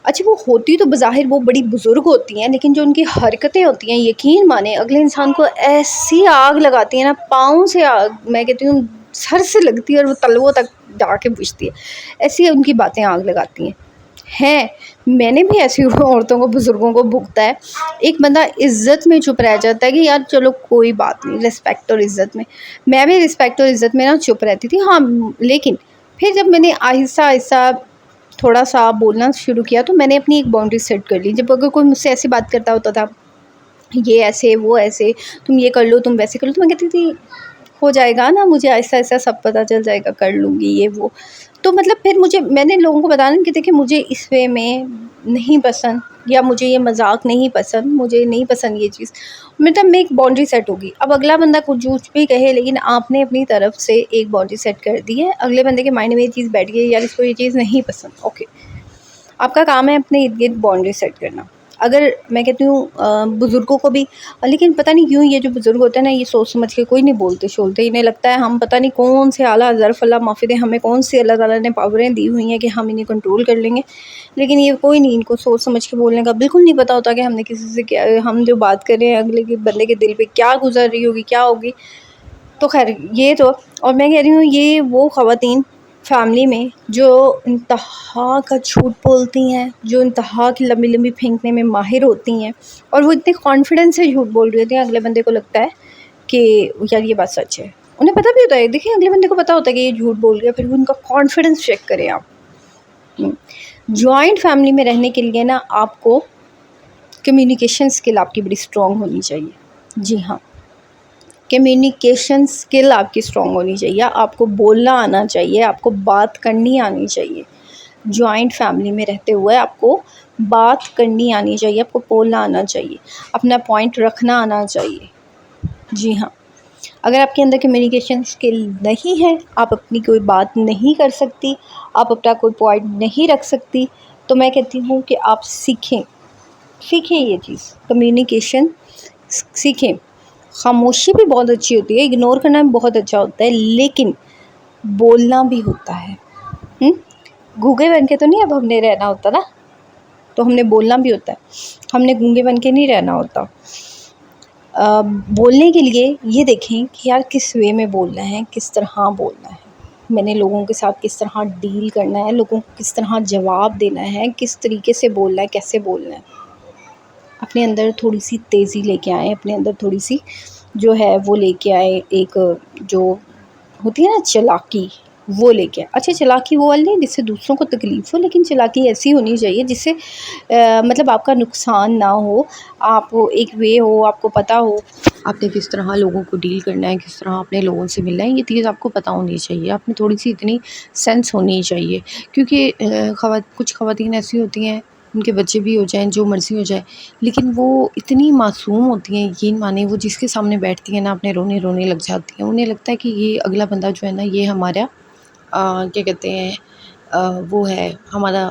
اچھا وہ ہوتی تو بظاہر وہ بڑی بزرگ ہوتی ہیں، لیکن جو ان کی حرکتیں ہوتی ہیں، یقین مانیں اگلے انسان کو ایسی آگ لگاتی ہیں نا، پاؤں سے آگ، میں کہتی ہوں سر سے لگتی ہے اور وہ تلووں تک جا کے پوچھتی ہے. ایسی ان کی باتیں آگ لگاتی ہیں. میں نے بھی ایسی عورتوں کو، بزرگوں کو بھگتا ہے. ایک بندہ عزت میں چپ رہ جاتا ہے کہ یار چلو کوئی بات نہیں، رسپیکٹ اور عزت میں بھی رسپیکٹ اور عزت میں نا چپ رہتی تھی. ہاں، لیکن پھر جب میں نے آہستہ آہستہ تھوڑا سا بولنا شروع کیا تو میں نے اپنی ایک باؤنڈری سیٹ کر لی. جب اگر کوئی مجھ سے ایسی بات کرتا ہوتا تھا، یہ ایسے وہ ایسے، تم یہ کر لو، تم ویسے کر لو، تو میں کہتی تھی ہو جائے گا نا، مجھے ایسا ایسا سب پتہ چل جائے گا، کر لوں گی یہ وہ. تو مطلب پھر میں نے لوگوں کو بتانا کہ دیکھیں مجھے اس وے میں نہیں پسند، یا مجھے یہ مذاق نہیں پسند، مجھے نہیں پسند یہ چیز. مطلب میں ایک باؤنڈری سیٹ ہوگی. اب اگلا بندہ کچھ بھی کہے، لیکن آپ نے اپنی طرف سے ایک باؤنڈری سیٹ کر دی ہے. اگلے بندے کے مائنڈ میں یہ چیز بیٹھ گئی، یار اس کو یہ چیز نہیں پسند، اوکے. آپ کا کام ہے اپنے ارد گرد باؤنڈری سیٹ کرنا. اگر میں کہتی ہوں بزرگوں کو بھی، لیکن پتہ نہیں کیوں یہ جو بزرگ ہوتے ہیں نا، یہ سوچ سمجھ کے کوئی نہیں بولتے شولتے. انہیں لگتا ہے ہم پتہ نہیں کون سے اعلیٰ ظرف اللہ معافی دے، ہمیں کون سی اللہ تعالیٰ نے پاوریں دی ہوئی ہیں کہ ہم انہیں کنٹرول کر لیں گے. لیکن یہ کوئی نہیں، ان کو سوچ سمجھ کے بولنے کا بالکل نہیں پتہ ہوتا کہ ہم نے کسی سے کیا، ہم جو بات کر رہے ہیں اگلے کے بندے کے دل پہ کیا گزر رہی ہوگی، کیا ہوگی. تو خیر یہ تو. اور میں کہہ رہی ہوں یہ وہ خواتین فیملی میں جو انتہا کا جھوٹ بولتی ہیں، جو انتہا کی لمبی لمبی پھینکنے میں ماہر ہوتی ہیں، اور وہ اتنے کانفیڈنس سے جھوٹ بول رہی ہوتی ہیں، اگلے بندے کو لگتا ہے کہ یار یہ بات سچ ہے. انہیں پتہ بھی ہوتا ہے، دیکھیں اگلے بندے کو پتہ ہوتا ہے کہ یہ جھوٹ بول رہی ہے، پھر بھی ان کا کانفیڈنس چیک کریں آپ. جوائنٹ فیملی میں رہنے کے لیے نا آپ کو کمیونیکیشن اسکل آپ کی بڑی اسٹرانگ ہونی چاہیے. جی ہاں، کمیونیکیشن اسکل آپ کی اسٹرانگ ہونی چاہیے. آپ کو بولنا آنا چاہیے، آپ کو بات کرنی آنی چاہیے. جوائنٹ فیملی میں رہتے ہوئے آپ کو بات کرنی آنی چاہیے، آپ کو بولنا آنا چاہیے، اپنا پوائنٹ رکھنا آنا چاہیے. جی ہاں، اگر آپ کے اندر کمیونیکیشن اسکل نہیں ہے، آپ اپنی کوئی بات نہیں کر سکتی، آپ اپنا کوئی پوائنٹ نہیں رکھ سکتی، تو میں کہتی ہوں کہ آپ سیکھیں یہ چیز، کمیونیکیشن سیکھیں. خاموشی بھی بہت اچھی ہوتی ہے، اگنور کرنا بھی بہت اچھا ہوتا ہے، لیکن بولنا بھی ہوتا ہے. گونگے بن کے تو نہیں اب ہم نے رہنا ہوتا نا، تو ہم نے بولنا بھی ہوتا ہے، ہم نے گونگے بن کے نہیں رہنا ہوتا. بولنے کے لیے یہ دیکھیں کہ یار کس وے میں بولنا ہے، کس طرح بولنا ہے، میں نے لوگوں کے ساتھ کس طرح ڈیل کرنا ہے، لوگوں کو کس طرح جواب دینا ہے، کس طریقے سے بولنا ہے، کیسے بولنا ہے. اپنے اندر تھوڑی سی تیزی لے کے آئیں، اپنے اندر تھوڑی سی جو ہے وہ لے کے آئیں، ایک جو ہوتی ہے نا چلاکی، وہ لے کے. اچھا چلاکی وہ والی نہیں جس سے دوسروں کو تکلیف ہو، لیکن چلاکی ایسی ہونی چاہیے جس سے مطلب آپ کا نقصان نہ ہو، آپ ایک وے ہو، آپ کو پتہ ہو آپ نے کس طرح لوگوں کو ڈیل کرنا ہے، کس طرح اپنے لوگوں سے ملنا ہے. یہ چیز آپ کو پتہ ہونی چاہیے، آپ میں تھوڑی سی اتنی سینس ہونی چاہیے. کیونکہ کچھ خواتین ایسی ہوتی ہیں، ان کے بچے بھی ہو جائیں، جو مرضی ہو جائے، لیکن وہ اتنی معصوم ہوتی ہیں، یقین مانیں وہ جس کے سامنے بیٹھتی ہیں نا اپنے رونے لگ جاتی ہیں. انہیں لگتا ہے کہ یہ اگلا بندہ جو ہے نا یہ ہمارا کیا کہتے ہیں وہ ہے ہمارا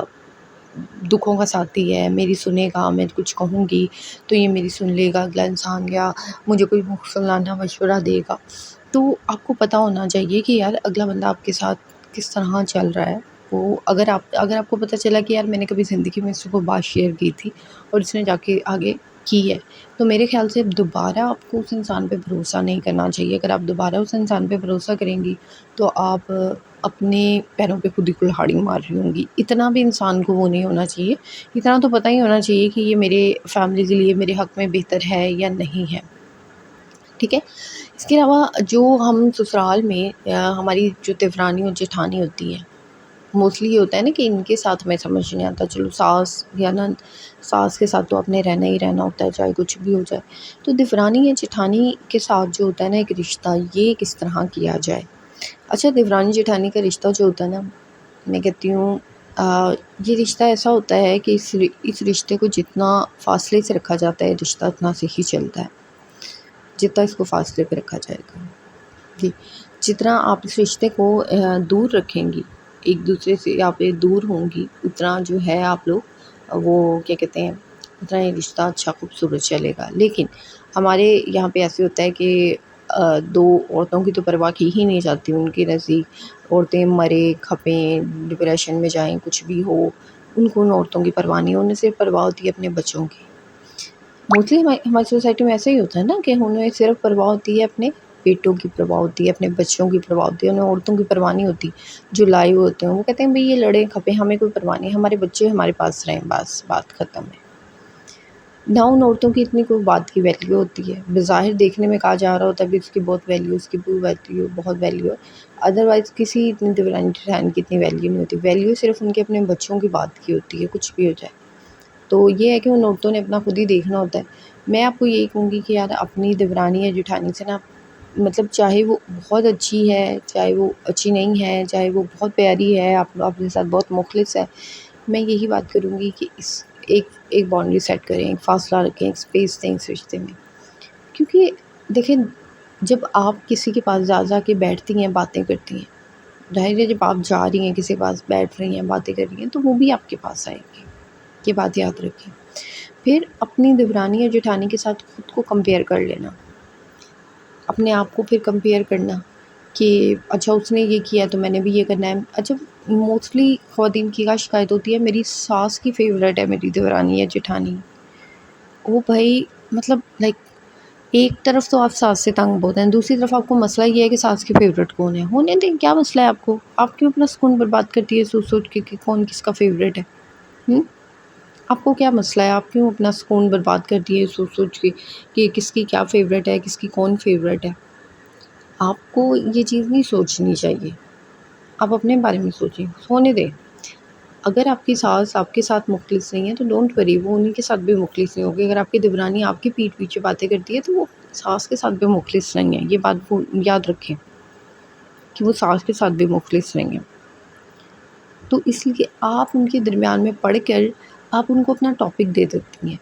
دکھوں کا ساتھی ہے، میری سنے گا، میں کچھ کہوں گی تو یہ میری سن لے گا اگلا انسان، یا مجھے کوئی سلانا مشورہ دے گا. تو آپ کو پتہ ہونا چاہیے کہ یار اگلا بندہ آپ کے ساتھ کس طرح چل رہا ہے. وہ اگر آپ کو پتہ چلا کہ یار میں نے کبھی زندگی میں اس کو بات شیئر کی تھی اور اس نے جا کے آگے کی ہے، تو میرے خیال سے دوبارہ آپ کو اس انسان پہ بھروسہ نہیں کرنا چاہیے. اگر آپ دوبارہ اس انسان پہ بھروسہ کریں گی تو آپ اپنے پیروں پہ خود ہی کلہاڑی مار رہی ہوں گی. اتنا بھی انسان کو وہ نہیں ہونا چاہیے، اتنا تو پتہ ہی ہونا چاہیے کہ یہ میرے فیملی کے لیے میرے حق میں بہتر ہے یا نہیں ہے. ٹھیک ہے. اس کے علاوہ جو ہم سسرال میں ہماری جو دیورانی اور جیٹھانی ہوتی ہیں، موسٹلی یہ ہوتا ہے نا کہ ان کے ساتھ ہمیں سمجھ نہیں آتا، چلو ساس یا نند، ساس کے ساتھ تو آپ نے رہنا ہی رہنا ہوتا ہے چاہے کچھ بھی ہو جائے. تو دیورانی یا جیٹھانی کے ساتھ جو ہوتا ہے نا ایک رشتہ، یہ کس طرح کیا جائے. اچھا دیورانی جیٹھانی کا رشتہ جو ہوتا ہے نا، میں کہتی ہوں یہ رشتہ ایسا ہوتا ہے کہ اس رشتے کو جتنا فاصلے سے رکھا جاتا ہے رشتہ اتنا صحیح چلتا ہے، جتنا اس کو فاصلے پہ رکھا جائے گا. جی، جتنا آپ اس رشتے کو دور رکھیں گی، ایک دوسرے سے آپ دور ہوں گی، اتنا جو ہے آپ لوگ وہ کیا کہتے ہیں اتنا یہ رشتہ اچھا خوبصورت چلے گا. لیکن ہمارے یہاں پہ ایسے ہوتا ہے کہ دو عورتوں کی تو پرواہ کی ہی نہیں جاتی. ان کے نزدیک عورتیں مرے کھپیں، ڈپریشن میں جائیں، کچھ بھی ہو، ان کو ان عورتوں کی پرواہ نہیں، انہیں صرف پرواہ ہوتی ہے اپنے بچوں کی. موسٹلی ہماری سوسائٹی میں ایسا ہی ہوتا ہے نا کہ انہیں صرف پرواہ ہوتی ہے اپنے بیٹوں کی پرواہ ہوتی ہے، اپنے بچوں کی پرواہ ہوتی ہے، انہیں عورتوں کی پرواہ نہیں ہوتی جو لائے ہوئے ہوتے ہیں. وہ کہتے ہیں بھئی یہ لڑیں کھپیں، ہمیں کوئی پرواہ نہیں، ہمارے بچے ہمارے پاس رہیں، بس بات ختم ہے. نہ ان عورتوں کی اتنی کوئی بات کی ویلیو ہوتی ہے، بظاہر دیکھنے میں کہا جا رہا ہوتا ہے بھی اس کی بہت ویلیو، اس کی بہت ویلیو ہے، ادروائز کسی اتنی دیورانی جیٹھانی کی اتنی ویلیو نہیں ہوتی، ویلیو صرف ان کے اپنے بچوں کی بات کی ہوتی ہے، کچھ بھی ہو جائے۔ تو یہ ہے کہ ان عورتوں نے اپنا خود ہی دیکھنا ہوتا ہے۔ میں آپ کو یہی کہوں گی کہ یار اپنی دیورانی یا جیٹھانی سے نا، مطلب چاہے وہ بہت اچھی ہے، چاہے وہ اچھی نہیں ہے، چاہے وہ بہت پیاری ہے، آپ اپنے ساتھ بہت مخلص ہے، میں یہی بات کروں گی کہ ایک باؤنڈری سیٹ کریں، ایک فاصلہ رکھیں، ایک اسپیس دیں اس رشتے میں۔ کیونکہ دیکھیں، جب آپ کسی کے پاس جا کے بیٹھتی ہیں، باتیں کرتی ہیں، ظاہر ہے جب آپ جا رہی ہیں کسی کے پاس بیٹھ رہی ہیں، باتیں کر رہی ہیں، تو وہ بھی آپ کے پاس آئیں گے، یہ بات یاد رکھیں۔ پھر اپنی دیورانی یا جیٹھانی کے ساتھ خود کو کمپیئر کر لینا، اپنے آپ کو پھر کمپیئر کرنا کہ اچھا اس نے یہ کیا تو میں نے بھی یہ کرنا ہے۔ اچھا، موسٹلی خواتین کی کا شکایت ہوتی ہے میری ساس کی فیوریٹ ہے میری دیورانی یا جیٹھانی۔ وہ بھائی مطلب لائک ایک طرف تو آپ ساس سے تنگ بہت ہیں، دوسری طرف آپ کو مسئلہ یہ ہے کہ ساس کی فیوریٹ کون ہے۔ ہونے دیں، کیا مسئلہ ہے آپ کو؟ آپ کیوں اپنا سکون برباد کرتی ہے سوچ سوچ کے کہ کون کس کا فیوریٹ ہے؟ آپ کو کیا مسئلہ ہے؟ آپ کیوں اپنا سکون برباد کرتی ہے سوچ سوچ کے کہ کس کی کیا فیوریٹ ہے، کس کی کون فیوریٹ ہے؟ آپ کو یہ چیز نہیں سوچنی چاہیے، آپ اپنے بارے میں سوچیں، ہونے دیں۔ اگر آپ کی ساس آپ کے ساتھ مخلص نہیں ہے تو ڈونٹ وری، وہ انہیں کے ساتھ بھی مخلص نہیں ہوگی۔ اگر آپ کی دیورانی آپ کی پیٹھ پیچھے باتیں کرتی ہے تو وہ ساس کے ساتھ بھی مخلص نہیں ہے، یہ بات یاد رکھیں کہ وہ ساس کے ساتھ بھی مخلص نہیں ہے۔ تو اس لیے آپ ان کے درمیان میں پڑھ کر آپ ان کو اپنا ٹاپک دے دیتی ہیں۔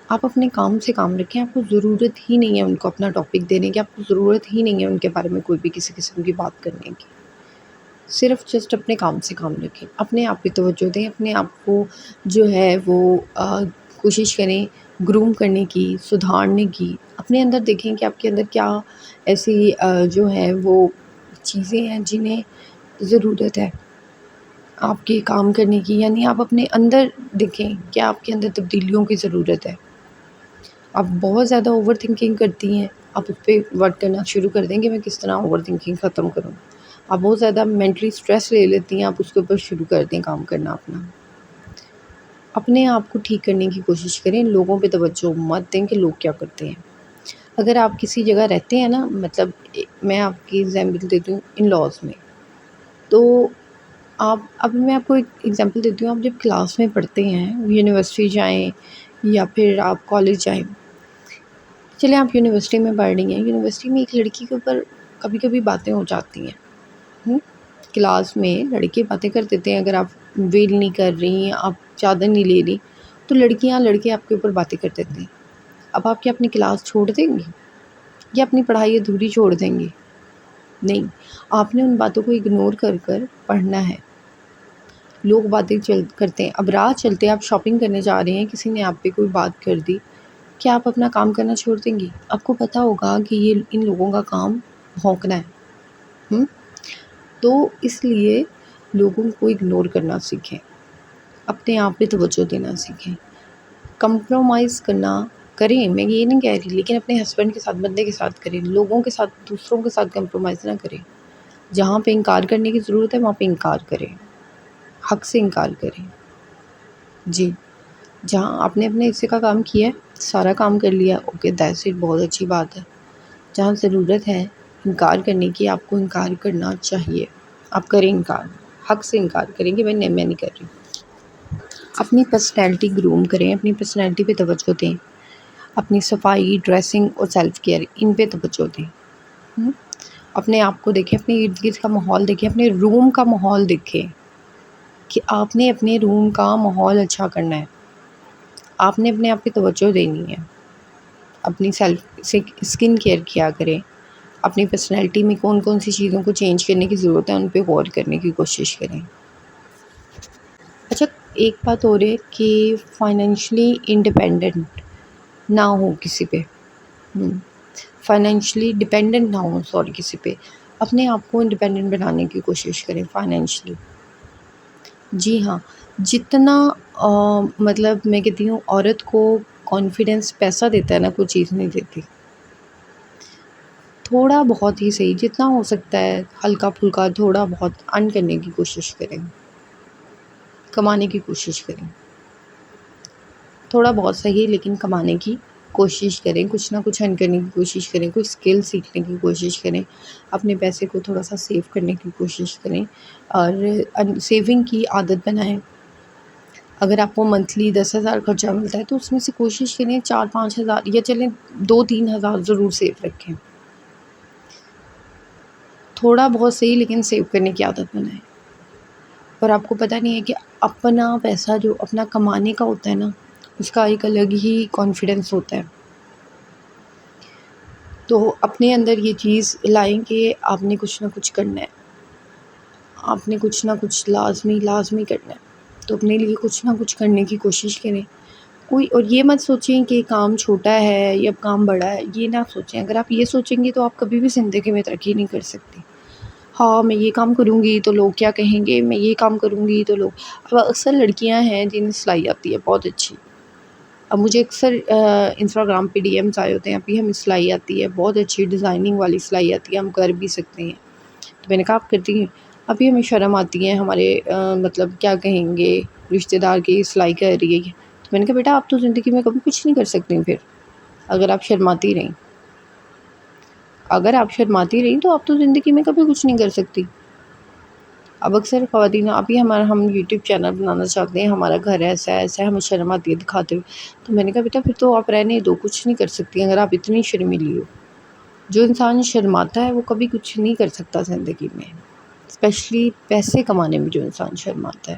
آپ اپنے کام سے کام رکھیں، آپ کو ضرورت ہی نہیں ہے ان کو اپنا ٹاپک دینے کی، آپ کو ضرورت ہی نہیں ہے ان کے بارے میں کوئی بھی کسی قسم کی بات کرنے کی۔ صرف جسٹ اپنے کام سے کام رکھیں، اپنے آپ پہ توجہ دیں، اپنے آپ کو جو ہے وہ کوشش کریں گروم کرنے کی، سدھارنے کی۔ اپنے اندر دیکھیں کہ آپ کے اندر کیا ایسی جو ہے وہ چیزیں ہیں جنہیں ضرورت ہے آپ کے کام کرنے کی، یعنی آپ اپنے اندر دیکھیں کہ آپ کے اندر تبدیلیوں کی ضرورت ہے۔ آپ بہت زیادہ اوور تھنکنگ کرتی ہیں، آپ اس پہ ورک کرنا شروع کر دیں کہ میں کس طرح اوور تھنکنگ ختم کروں۔ آپ بہت زیادہ مینٹلی اسٹریس لے لیتی ہیں، آپ اس کے اوپر شروع کر دیں کام کرنا اپنا۔ اپنے آپ کو ٹھیک کرنے کی کوشش کریں، لوگوں پہ توجہ مت دیں کہ لوگ کیا کرتے ہیں۔ اگر آپ کسی جگہ رہتے ہیں نا، مطلب میں آپ کی ایگزامپل دیتی ہوں ان لاز میں، تو اب میں آپ کو ایک ایگزامپل دیتی ہوں۔ آپ جب کلاس میں پڑھتے ہیں، یونیورسٹی جائیں یا پھر آپ کالج جائیں، چلیں آپ یونیورسٹی میں پڑھ رہی ہیں، یونیورسٹی میں ایک لڑکی کے اوپر کبھی کبھی باتیں ہو جاتی ہیں، کلاس میں لڑکے باتیں کر دیتے ہیں، اگر آپ ویل نہیں کر رہی، آپ چادر نہیں لے رہی تو لڑکیاں لڑکے آپ کے اوپر باتیں کر دیتے ہیں۔ اب آپ کیا اپنی کلاس چھوڑ دیں گی یا اپنی پڑھائی ادھوری چھوڑ دیں گی؟ نہیں، آپ نے ان باتوں کو اگنور کر کر پڑھنا ہے۔ لوگ باتیں کرتے ہیں، اب راہ چلتے آپ شاپنگ کرنے جا رہے ہیں، کسی نے آپ پہ کوئی بات کر دی، کیا آپ اپنا کام کرنا چھوڑ دیں گی؟ آپ کو پتہ ہوگا کہ یہ ان لوگوں کا کام بھونکنا ہے۔ تو اس لیے لوگوں کو اگنور کرنا سیکھیں، اپنے آپ پہ توجہ دینا سیکھیں، کمپرومائز کریں، میں یہ نہیں کہہ رہی، لیکن اپنے ہسبینڈ کے ساتھ، بندے کے ساتھ کریں، لوگوں کے ساتھ، دوسروں کے ساتھ کمپرومائز نہ کریں۔ جہاں پہ انکار کرنے کی ضرورت ہے وہاں پہ انکار کریں، حق سے انکار کریں۔ جی، جہاں آپ نے اپنے حصے کا کام کیا ہے، سارا کام کر لیا، اوکے دیٹس اٹ، بہت اچھی بات ہے۔ جہاں ضرورت ہے انکار کرنے کی، آپ کو انکار کرنا چاہیے، آپ کریں انکار، حق سے انکار کریں کہ میں نہیں کر رہی۔ اپنی پرسنالٹی گروم کریں، اپنی پرسنالٹی پہ توجہ دیں، اپنی صفائی، ڈریسنگ اور سیلف کیئر، ان پہ توجہ دیں۔ اپنے آپ کو دیکھیں، اپنے ارد گرد کا ماحول دیکھیں، اپنے روم کا ماحول دیکھیں کہ آپ نے اپنے روم کا ماحول اچھا کرنا ہے، آپ نے اپنے آپ پہ توجہ دینی ہے، اپنی سیلف اسکن کیئر کیا کریں، اپنی پرسنالٹی میں کون کون سی چیزوں کو چینج کرنے کی ضرورت ہے ان پہ غور کرنے کی کوشش کریں۔ اچھا، ایک بات اور ہے کہ فائنینشلی انڈیپینڈنٹ نہ ہو کسی پہ، فائنینشلی ڈپینڈنٹ نہ ہو، کسی پہ، اپنے آپ کو انڈیپینڈنٹ بنانے کی کوشش کریں فائنینشلی۔ جی ہاں، جتنا مطلب میں کہتی ہوں عورت کو کانفیڈنس پیسہ دیتا ہے نا، کوئی چیز نہیں دیتی۔ تھوڑا بہت ہی صحیح، جتنا ہو سکتا ہے ہلکا پھلکا تھوڑا بہت ارن کرنے کی کوشش کریں، کمانے کی کوشش کریں۔ تھوڑا بہت صحیح لیکن کمانے کی کوشش کریں، کچھ نہ کچھ ارن کرنے کی کوشش کریں، کوئی اسکل سیکھنے کی کوشش کریں، اپنے پیسے کو تھوڑا سا سیو کرنے کی کوشش کریں اور سیونگ کی عادت بنائیں۔ اگر آپ کو منتھلی 10,000 خرچہ ملتا ہے تو اس میں سے کوشش کریں 4-5 ہزار یا چلیں 2-3 ہزار ضرور سیو رکھیں، تھوڑا بہت صحیح لیکن سیو کرنے کی عادت بنائیں۔ اور آپ کو پتہ نہیں ہے کہ اپنا پیسہ جو اپنا کمانے کا ہوتا ہے نا، اس کا ایک الگ ہی کانفیڈنس ہوتا ہے۔ تو اپنے اندر یہ چیز لائیں کہ آپ نے کچھ نہ کچھ کرنا ہے، آپ نے کچھ نہ کچھ لازمی کرنا ہے، تو اپنے لیے کچھ نہ کچھ کرنے کی کوشش کریں۔ اور یہ مت سوچیں کہ کام چھوٹا ہے یا کام بڑا ہے، یہ نہ سوچیں۔ اگر آپ یہ سوچیں گے تو آپ کبھی بھی زندگی میں ترقی نہیں کر سکتے۔ ہاں میں یہ کام کروں گی تو لوگ کیا کہیں گے، میں یہ کام کروں گی تو لوگ، اب اکثر لڑکیاں ہیں جنہیں سلائی آتی ہے بہت اچھی، اب مجھے اکثر انسٹاگرام پہ ڈی ایمس آئے ہوتے ہیں، ابھی ہمیں سلائی آتی ہے بہت اچھی ڈیزائننگ والی سلائی آتی ہے، ہم کر بھی سکتے ہیں۔ تو میں نے کہا آپ کرتی ہیں؟ ابھی ہمیں شرم آتی ہے، ہمارے مطلب کیا کہیں گے رشتہ دار کی سلائی کر رہی ہے۔ تو میں نے کہا بیٹا آپ تو زندگی میں کبھی کچھ نہیں کر سکتی پھر، اگر آپ شرماتی رہیں، تو آپ تو زندگی میں کبھی کچھ نہیں کر سکتی۔ اب اکثر خواتین ابھی ہم یوٹیوب چینل بنانا چاہتے ہیں، ہمارا گھر ایسا ہے، ہمیں شرم آتی ہے دکھاتے ہوئے۔ تو میں نے کہا بیٹا پھر تو آپ رہنے دو، کچھ نہیں کر سکتی اگر آپ اتنی شرمیلی ہو۔ جو انسان شرماتا ہے وہ کبھی کچھ نہیں کر سکتا زندگی میں، اسپیشلی پیسے کمانے میں جو انسان شرماتا ہے۔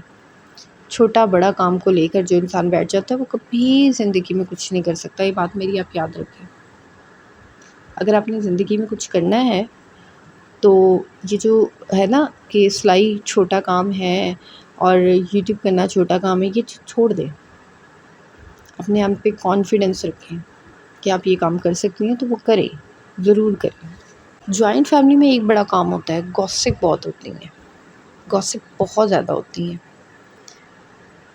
چھوٹا بڑا کام کو لے کر جو انسان بیٹھ جاتا ہے وہ کبھی زندگی میں کچھ نہیں کر سکتا، یہ بات میری آپ یاد رکھیں۔ اگر آپ نے زندگی میں کچھ کرنا ہے تو یہ جو ہے نا کہ سلائی چھوٹا کام ہے اور یوٹیوب کرنا چھوٹا کام ہے، یہ چھوڑ دیں، اپنے آپ پہ کانفیڈنس رکھیں کہ آپ یہ کام کر سکتی ہیں تو وہ کریں، ضرور کریں۔ جوائنٹ فیملی میں ایک بڑا کام ہوتا ہے، گوسپ بہت ہوتی ہیں، گوسپ بہت زیادہ ہوتی ہیں،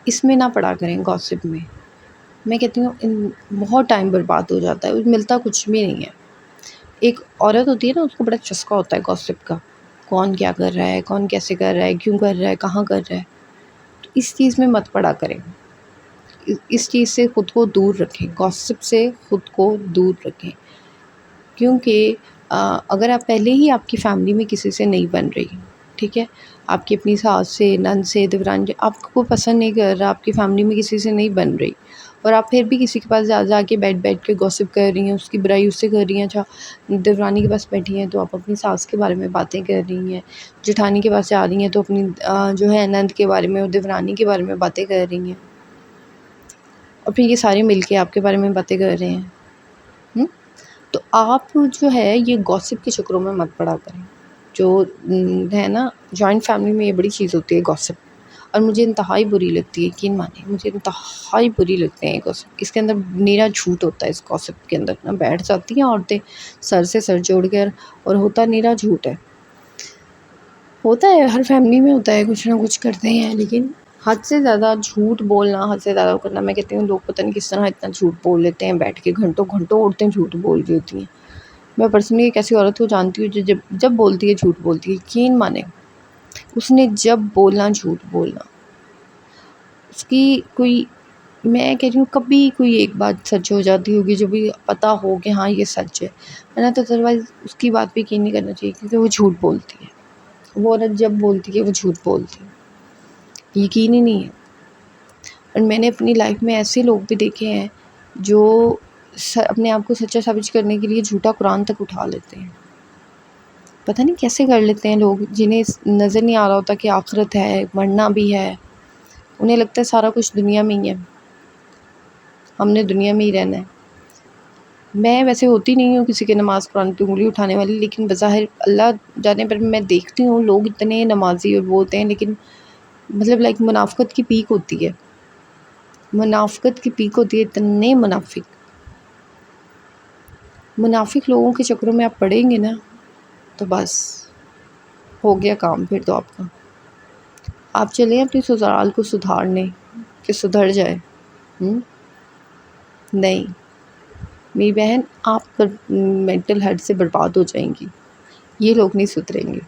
اس میں نہ پڑا کریں گوسپ میں۔ میں کہتی ہوں بہت ٹائم برباد ہو جاتا ہے، ملتا کچھ بھی نہیں ہے۔ ایک عورت ہوتی ہے نا، اس کو بڑا چسکا ہوتا ہے گوسپ کا، کون کیا کر رہا ہے، کون کیسے کر رہا ہے، کیوں کر رہا ہے، کہاں کر رہا ہے۔ تو اس چیز میں مت پڑا کریں، اس چیز سے خود کو دور رکھیں، گوسپ سے خود کو دور رکھیں، کیونکہ اگر آپ پہلے ہی آپ کی فیملی میں کسی سے نہیں بن رہی، ٹھیک ہے، آپ کی اپنی ساس سے، نند سے، دیورانی سے آپ کو پسند نہیں کر رہا، آپ کی فیملی میں کسی سے نہیں بن رہی، اور آپ پھر بھی کسی کے پاس جا کے بیٹھ کے گوسپ کر رہی ہیں، اس کی برائی اس سے کر رہی ہیں، اچھا دیورانی کے پاس بیٹھی ہیں تو آپ اپنی ساس کے بارے میں باتیں کر رہی ہیں، جٹھانی کے پاس جا رہی ہیں تو اپنی جو ہے نند کے بارے میں اور دیورانی کے بارے میں باتیں کر رہی ہیں، اور پھر یہ سارے مل کے آپ کے بارے میں باتیں کر رہے ہیں۔ تو آپ جو ہے یہ گوسپ کے چکروں میں مت پڑا کریں۔ جو ہے نا جوائنٹ فیملی میں یہ بڑی چیز ہوتی ہے گوسپ، اور مجھے انتہائی بری لگتی ہے، یقین مانیں مجھے انتہائی بری لگتے ہیں گوسپ۔ اس کے اندر نیرا جھوٹ ہوتا ہے، اس گوسپ کے اندر نا بیٹھ جاتی ہیں عورتیں سر سے سر جوڑ کر، اور ہوتا نیرا جھوٹ ہے۔ ہوتا ہے ہر فیملی میں ہوتا ہے، کچھ نہ کچھ کرتے ہیں، لیکن حد سے زیادہ جھوٹ بولنا، حد سے زیادہ کرنا، میں کہتی ہوں لوگ پتہ نہیں کس طرح اتنا جھوٹ بول لیتے ہیں بیٹھ کے، گھنٹوں گھنٹوں عورتیں جھوٹ بول رہی ہوتی ہیں۔ میں پرسنلی ایک ایسی عورت کو جانتی ہوں جو جب بولتی ہے جھوٹ بولتی ہے، یقین مانیں اس نے جب بولنا جھوٹ بولنا، اس کی کوئی، میں کہہ رہی ہوں کبھی کوئی ایک بات سچ ہو جاتی ہوگی جو بھی پتہ ہو کہ ہاں یہ سچ ہے، ورنہ تو ادروائز اس کی بات پہ یقین نہیں کرنا چاہیے، کیونکہ وہ جھوٹ بولتی ہے، وہ عورت جب بولتی ہے وہ جھوٹ بولتی ہے، یقین ہی نہیں ہے۔ اور میں نے اپنی لائف میں ایسے لوگ بھی دیکھے ہیں جو اپنے آپ کو سچا ثابت کرنے کے لیے جھوٹا قرآن تک اٹھا لیتے ہیں، پتہ نہیں کیسے کر لیتے ہیں لوگ، جنہیں نظر نہیں آ رہا ہوتا کہ آخرت ہے، مرنا بھی ہے، انہیں لگتا ہے سارا کچھ دنیا میں ہی ہے، ہم نے دنیا میں ہی رہنا ہے۔ میں ویسے ہوتی نہیں ہوں کسی کے نماز قرآن پہ انگلی اٹھانے والی، لیکن بظاہر اللہ جانے پر میں دیکھتی ہوں لوگ اتنے نمازی اور وہ ہوتے ہیں، لیکن مطلب لائک منافقت کی پیک ہوتی ہے، منافقت کی پیک ہوتی ہے، اتنے منافق لوگوں کے چکروں میں آپ پڑیں گے نا تو بس ہو گیا کام پھر تو آپ کا۔ آپ چلیں اپنی سسرال کو سدھارنے کہ سدھر جائے، نہیں میری بہن آپ مینٹل ہیلتھ سے برباد ہو جائیں گی، یہ لوگ نہیں سدھریں گے۔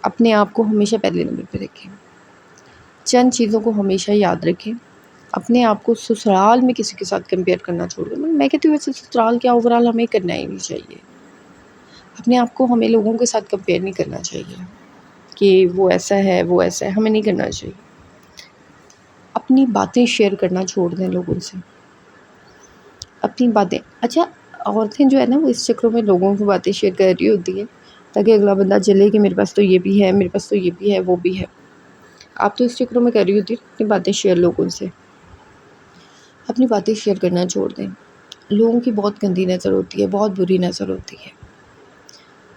اپنے آپ کو ہمیشہ پہلے نمبر پہ رکھیں، چند چیزوں کو ہمیشہ یاد رکھیں، اپنے آپ کو سسرال میں کسی کے ساتھ کمپیئر کرنا چھوڑ دیں. میں کہتی ہوں ویسے سسرال کیا اوور آل ہمیں کرنا ہی نہیں چاہیے. اپنے آپ کو ہمیں لوگوں کے ساتھ کمپیئر نہیں کرنا چاہیے کہ وہ ایسا ہے وہ ایسا ہے، ہمیں نہیں کرنا چاہیے. اپنی باتیں شیئر کرنا چھوڑ دیں لوگوں سے، اپنی باتیں. اچھا عورتیں جو ہے نا وہ اس چکروں میں لوگوں کی باتیں شیئر کر رہی ہوتی ہے تاکہ اگلا بندہ چلے کہ میرے پاس تو یہ بھی ہے، میرے پاس تو یہ بھی ہے، وہ بھی ہے. آپ تو اس چکروں میں کر رہی ہوتی ہے اپنی باتیں شیئر لوگوں سے. اپنی باتیں شیئر کرنا چھوڑ دیں. لوگوں کی بہت گندی نظر ہوتی ہے، بہت بری نظر ہوتی ہے،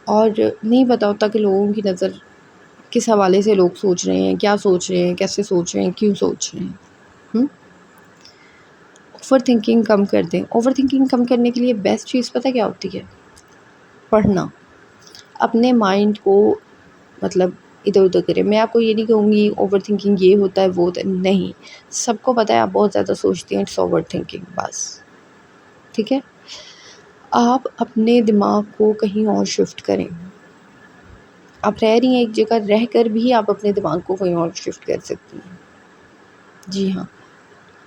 اور نہیں پتہ ہوتا کہ لوگوں کی نظر کس حوالے سے لوگ سوچ رہے ہیں، کیا سوچ رہے ہیں، کیسے سوچ رہے ہیں، کیوں سوچ رہے ہیں. اوور تھنکنگ کم کر دیں. اوور تھنکنگ کم کرنے کے لیے بیسٹ چیز پتہ کیا ہوتی ہے؟ پڑھنا. اپنے مائنڈ کو مطلب ادھر ادھر کریں. میں آپ کو یہ نہیں کہوں گی اوور تھنکنگ یہ ہوتا ہے وہ ہوتا ہے، نہیں. سب کو پتہ ہے آپ بہت زیادہ سوچتی ہیں، اٹس اوور تھنکنگ بس. ٹھیک ہے، آپ اپنے دماغ کو کہیں اور شفٹ کریں. آپ رہ رہی ہیں ایک جگہ، رہ کر بھی آپ اپنے دماغ کو کہیں اور شفٹ کر سکتی ہیں. جی ہاں،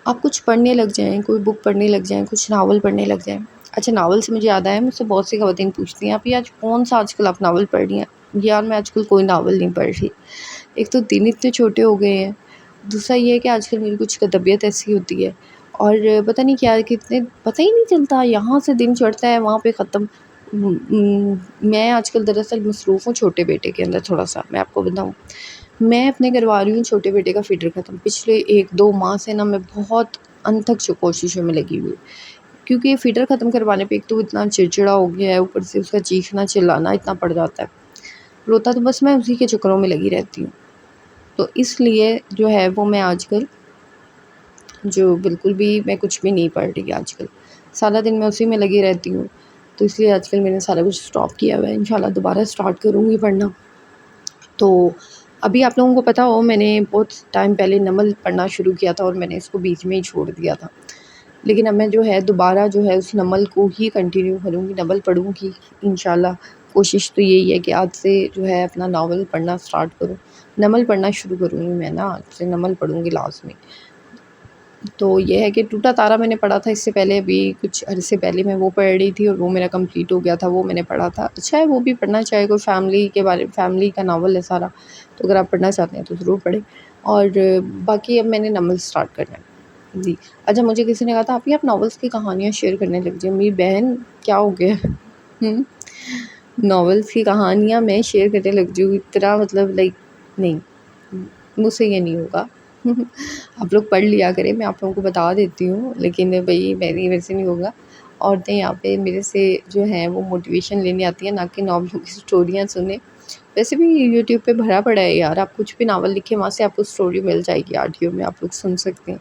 آپ کچھ پڑھنے لگ جائیں، کوئی بک پڑھنے لگ جائیں، کچھ ناول پڑھنے لگ جائیں. اچھا ناول سے مجھے یاد آیا، مجھ سے بہت سی خواتین پوچھتی ہیں آپ یہ کون سا آج کل آپ ناول پڑھ رہی ہیں؟ یار میں آج کل کوئی ناول نہیں پڑھ رہی. ایک تو دن اتنے چھوٹے ہو گئے ہیں، دوسرا یہ ہے کہ آج کل میری کچھ طبیعت ایسی ہوتی ہے اور پتہ نہیں کیا کتنے پتہ ہی نہیں چلتا، یہاں سے دن چڑھتا ہے وہاں پہ ختم. میں آج کل دراصل مصروف ہوں چھوٹے بیٹے کے اندر تھوڑا سا. میں آپ کو بتاؤں، میں اپنے گھر والی ہوں چھوٹے بیٹے کا فیڈر ختم. پچھلے 1-2 ماہ سے نا میں بہت انتھک کوششوں میں لگی ہوئی، کیونکہ یہ فیڈر ختم کروانے پہ ایک تو اتنا چڑچڑا ہو گیا ہے، اوپر سے اس کا چیخنا چلانا اتنا پڑ جاتا ہے، روتا تو بس میں اسی کے چکروں میں لگی رہتی ہوں. تو اس لیے جو ہے وہ میں آج کل جو بالکل بھی میں کچھ بھی نہیں پڑھ رہی آج کل. سارا دن میں اسی میں لگی رہتی ہوں، تو اس لیے آج کل میں نے سارا کچھ اسٹاپ کیا ہوا ہے. انشاءاللہ دوبارہ اسٹارٹ کروں گی پڑھنا. تو ابھی آپ لوگوں کو پتہ ہو میں نے بہت ٹائم پہلے نمل پڑھنا شروع کیا تھا اور میں نے اس کو بیچ میں ہی چھوڑ دیا تھا، لیکن اب میں جو ہے دوبارہ جو ہے اس نمل کو ہی کنٹینیو کروں گی، نمل پڑھوں گی انشاءاللہ. کوشش تو یہی ہے کہ آج سے جو ہے اپنا ناول پڑھنا سٹارٹ کروں. نمل پڑھنا شروع کروں گی میں نا، آج سے نمل پڑھوں گی لازمی. تو یہ ہے کہ ٹوٹا تارا میں نے پڑھا تھا اس سے پہلے، ابھی کچھ عرصے پہلے میں وہ پڑھ رہی تھی اور وہ میرا کمپلیٹ ہو گیا تھا، وہ میں نے پڑھا تھا. اچھا ہے وہ بھی پڑھنا چاہے، کوئی فیملی کے بارے فیملی کا ناول ہے سارا، تو اگر آپ پڑھنا چاہتے ہیں تو ضرور پڑھیں. اور باقی اب میں نے نمل سٹارٹ کرنا ہے. جی اچھا، مجھے کسی نے کہا تھا آپ ہی آپ ناولس کی کہانیاں شیئر کرنے لگ جائیں. میری بہن کیا ہو گیا ناولس کی کہانیاں میں شیئر کرنے لگ جاؤں اتنا مطلب لائک نہیں، مجھ سے یہ نہیں ہوگا. آپ لوگ پڑھ لیا کریں، میں آپ لوگوں کو بتا دیتی ہوں، لیکن بھائی میرے سے نہیں ہوگا. عورتیں یہاں پہ میرے سے جو ہیں وہ موٹیویشن لینے آتی ہیں، نہ کہ ناولوں کی اسٹوریاں سنیں. ویسے بھی یوٹیوب پہ بھرا پڑا ہے یار، آپ کچھ بھی ناول لکھیں وہاں سے آپ کو اسٹوری مل جائے گی، آڈیو میں آپ لوگ سن سکتے ہیں.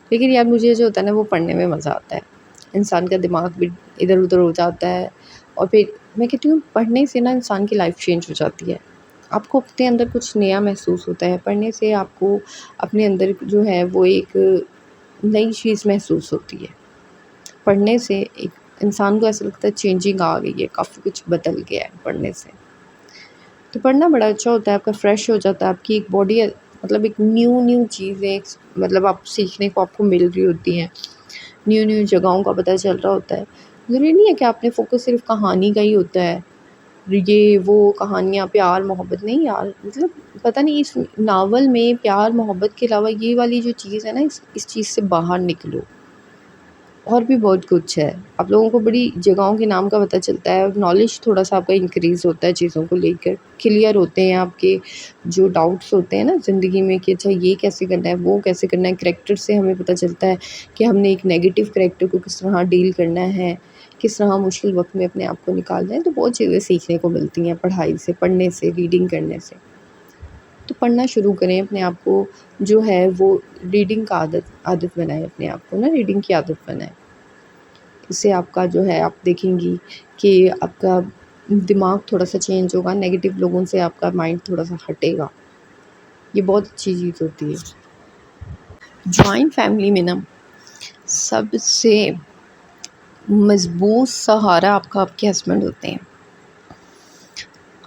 لیکن یار مجھے جو ہوتا ہے نا وہ پڑھنے میں مزہ آتا ہے، انسان کا دماغ بھی ادھر ادھر ہو جاتا ہے. اور پھر میں کہتی ہوں پڑھنے سے نا انسان کی لائف چینج ہو جاتی ہے، آپ کو اپنے اندر کچھ نیا محسوس ہوتا ہے. پڑھنے سے آپ کو اپنے اندر جو ہے وہ ایک نئی چیز محسوس ہوتی ہے. پڑھنے سے ایک انسان کو ایسا لگتا ہے چینجنگ آ گئی ہے، کافی کچھ بدل گیا ہے پڑھنے سے. تو پڑھنا بڑا اچھا ہوتا ہے، آپ کا فریش ہو جاتا ہے، آپ کی ایک باڈی مطلب ایک نیو چیزیں مطلب آپ سیکھنے کو آپ کو مل رہی ہوتی ہیں، نیو جگہوں کا پتہ چل رہا ہوتا ہے. ضروری نہیں ہے کہ آپ نے فوکس صرف کہانی کا ہی ہوتا ہے، یہ وہ کہانیاں پیار محبت نہیں یار. مطلب پتہ نہیں اس ناول میں پیار محبت کے علاوہ یہ والی جو چیز ہے نا، اس چیز سے باہر نکلو. اور بھی بہت کچھ ہے، آپ لوگوں کو بڑی جگہوں کے نام کا پتہ چلتا ہے، اور نالج تھوڑا سا آپ کا انکریز ہوتا ہے چیزوں کو لے کر. کلیئر ہوتے ہیں آپ کے جو ڈاؤٹس ہوتے ہیں نا زندگی میں کہ اچھا یہ کیسے کرنا ہے، وہ کیسے کرنا ہے. کریکٹر سے ہمیں پتہ چلتا ہے کہ ہم نے ایک نیگیٹو کریکٹر کو کس طرح ڈیل کرنا ہے، کس طرح مشکل وقت میں اپنے آپ کو نکالنا ہے. تو بہت چیزیں سیکھنے کو ملتی ہیں پڑھائی سے، پڑھنے سے، ریڈنگ کرنے سے. تو پڑھنا شروع کریں، اپنے آپ کو جو ہے وہ ریڈنگ کا عادت بنائیں، اپنے آپ کو نا ریڈنگ کی عادت بنائیں. اس سے آپ کا جو ہے آپ دیکھیں گی کہ آپ کا دماغ تھوڑا سا چینج ہوگا، نیگیٹو لوگوں سے آپ کا مائنڈ تھوڑا سا ہٹے گا. یہ بہت اچھی چیز ہوتی ہے. جوائنٹ فیملی میں نا سب سے مضبوط سہارا آپ کا آپ کے ہسبینڈ ہوتے ہیں.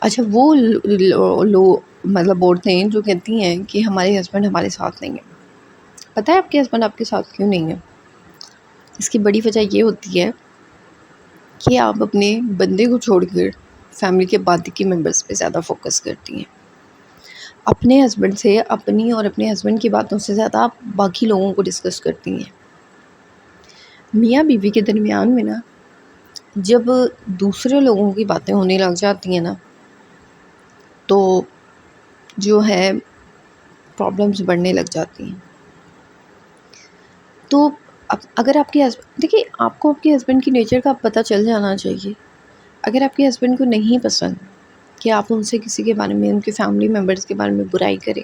اچھا وہ مطلب عورتیں جو کہتی ہیں کہ ہمارے ہسبینڈ ہمارے ساتھ نہیں ہیں، پتہ ہے آپ کے ہسبینڈ آپ کے ساتھ کیوں نہیں ہے؟ اس کی بڑی وجہ یہ ہوتی ہے کہ آپ اپنے بندے کو چھوڑ کر فیملی کے باقی کے ممبرس پہ زیادہ فوکس کرتی ہیں. اپنے ہسبینڈ سے اپنی اور اپنے ہسبینڈ کی باتوں سے زیادہ آپ باقی لوگوں کو ڈسکس کرتی ہیں. میاں بیوی کے درمیان میں نا جب دوسرے لوگوں کی باتیں ہونے لگ جاتی ہیں نا تو جو ہے پرابلمس بڑھنے لگ جاتی ہیں. تو اگر آپ کے دیکھیے آپ کو آپ کے ہسبینڈ کی نیچر کا پتہ چل جانا چاہیے. اگر آپ کے ہسبینڈ کو نہیں پسند کہ آپ ان سے کسی کے بارے میں ان کے فیملی ممبرس کے بارے میں برائی کریں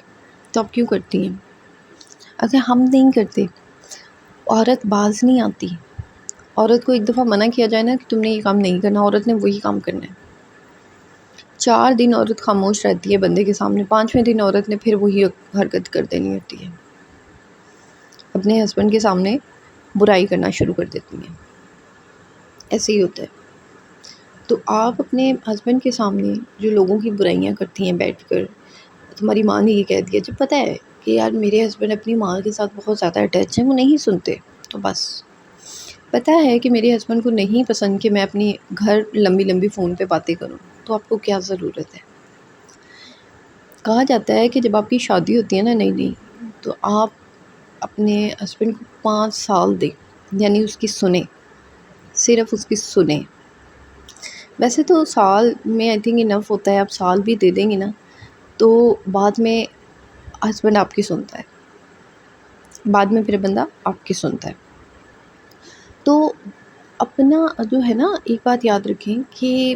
تو آپ کیوں کرتی ہیں؟ اگر ہم نہیں کرتے، عورت باز نہیں آتی. عورت کو ایک دفعہ منع کیا جائے نا کہ تم نے یہ کام نہیں کرنا، عورت نے وہی کام کرنا ہے. 4 دن عورت خاموش رہتی ہے بندے کے سامنے، 5ویں دن عورت نے پھر وہی حرکت کر دینی ہوتی ہے، اپنے ہسبینڈ کے سامنے برائی کرنا شروع کر دیتی ہیں. ایسے ہی ہوتا ہے. تو آپ اپنے ہسبینڈ کے سامنے جو لوگوں کی برائیاں کرتی ہیں بیٹھ کر، تمہاری ماں نے یہ کہہ دیا، جب پتہ ہے کہ یار میرے ہسبینڈ اپنی ماں کے ساتھ بہت زیادہ اٹیچ ہیں، وہ نہیں سنتے، تو بس پتہ ہے کہ میرے ہسبینڈ کو نہیں پسند کہ میں اپنی گھر لمبی لمبی فون پہ باتیں کروں، تو آپ کو کیا ضرورت ہے؟ کہا جاتا ہے کہ جب آپ کی شادی ہوتی ہے نا نئی تو آپ اپنے ہسبینڈ کو 5 سال دیں، یعنی اس کی سنیں، صرف اس کی سنیں. ویسے تو سال میں آئی تھنک انف ہوتا ہے، آپ سال بھی دے دیں گے نا تو بعد میں ہسبینڈ آپ کی سنتا ہے، بعد میں پھر بندہ آپ کی سنتا ہے. تو اپنا جو ہے نا ایک بات یاد رکھیں کہ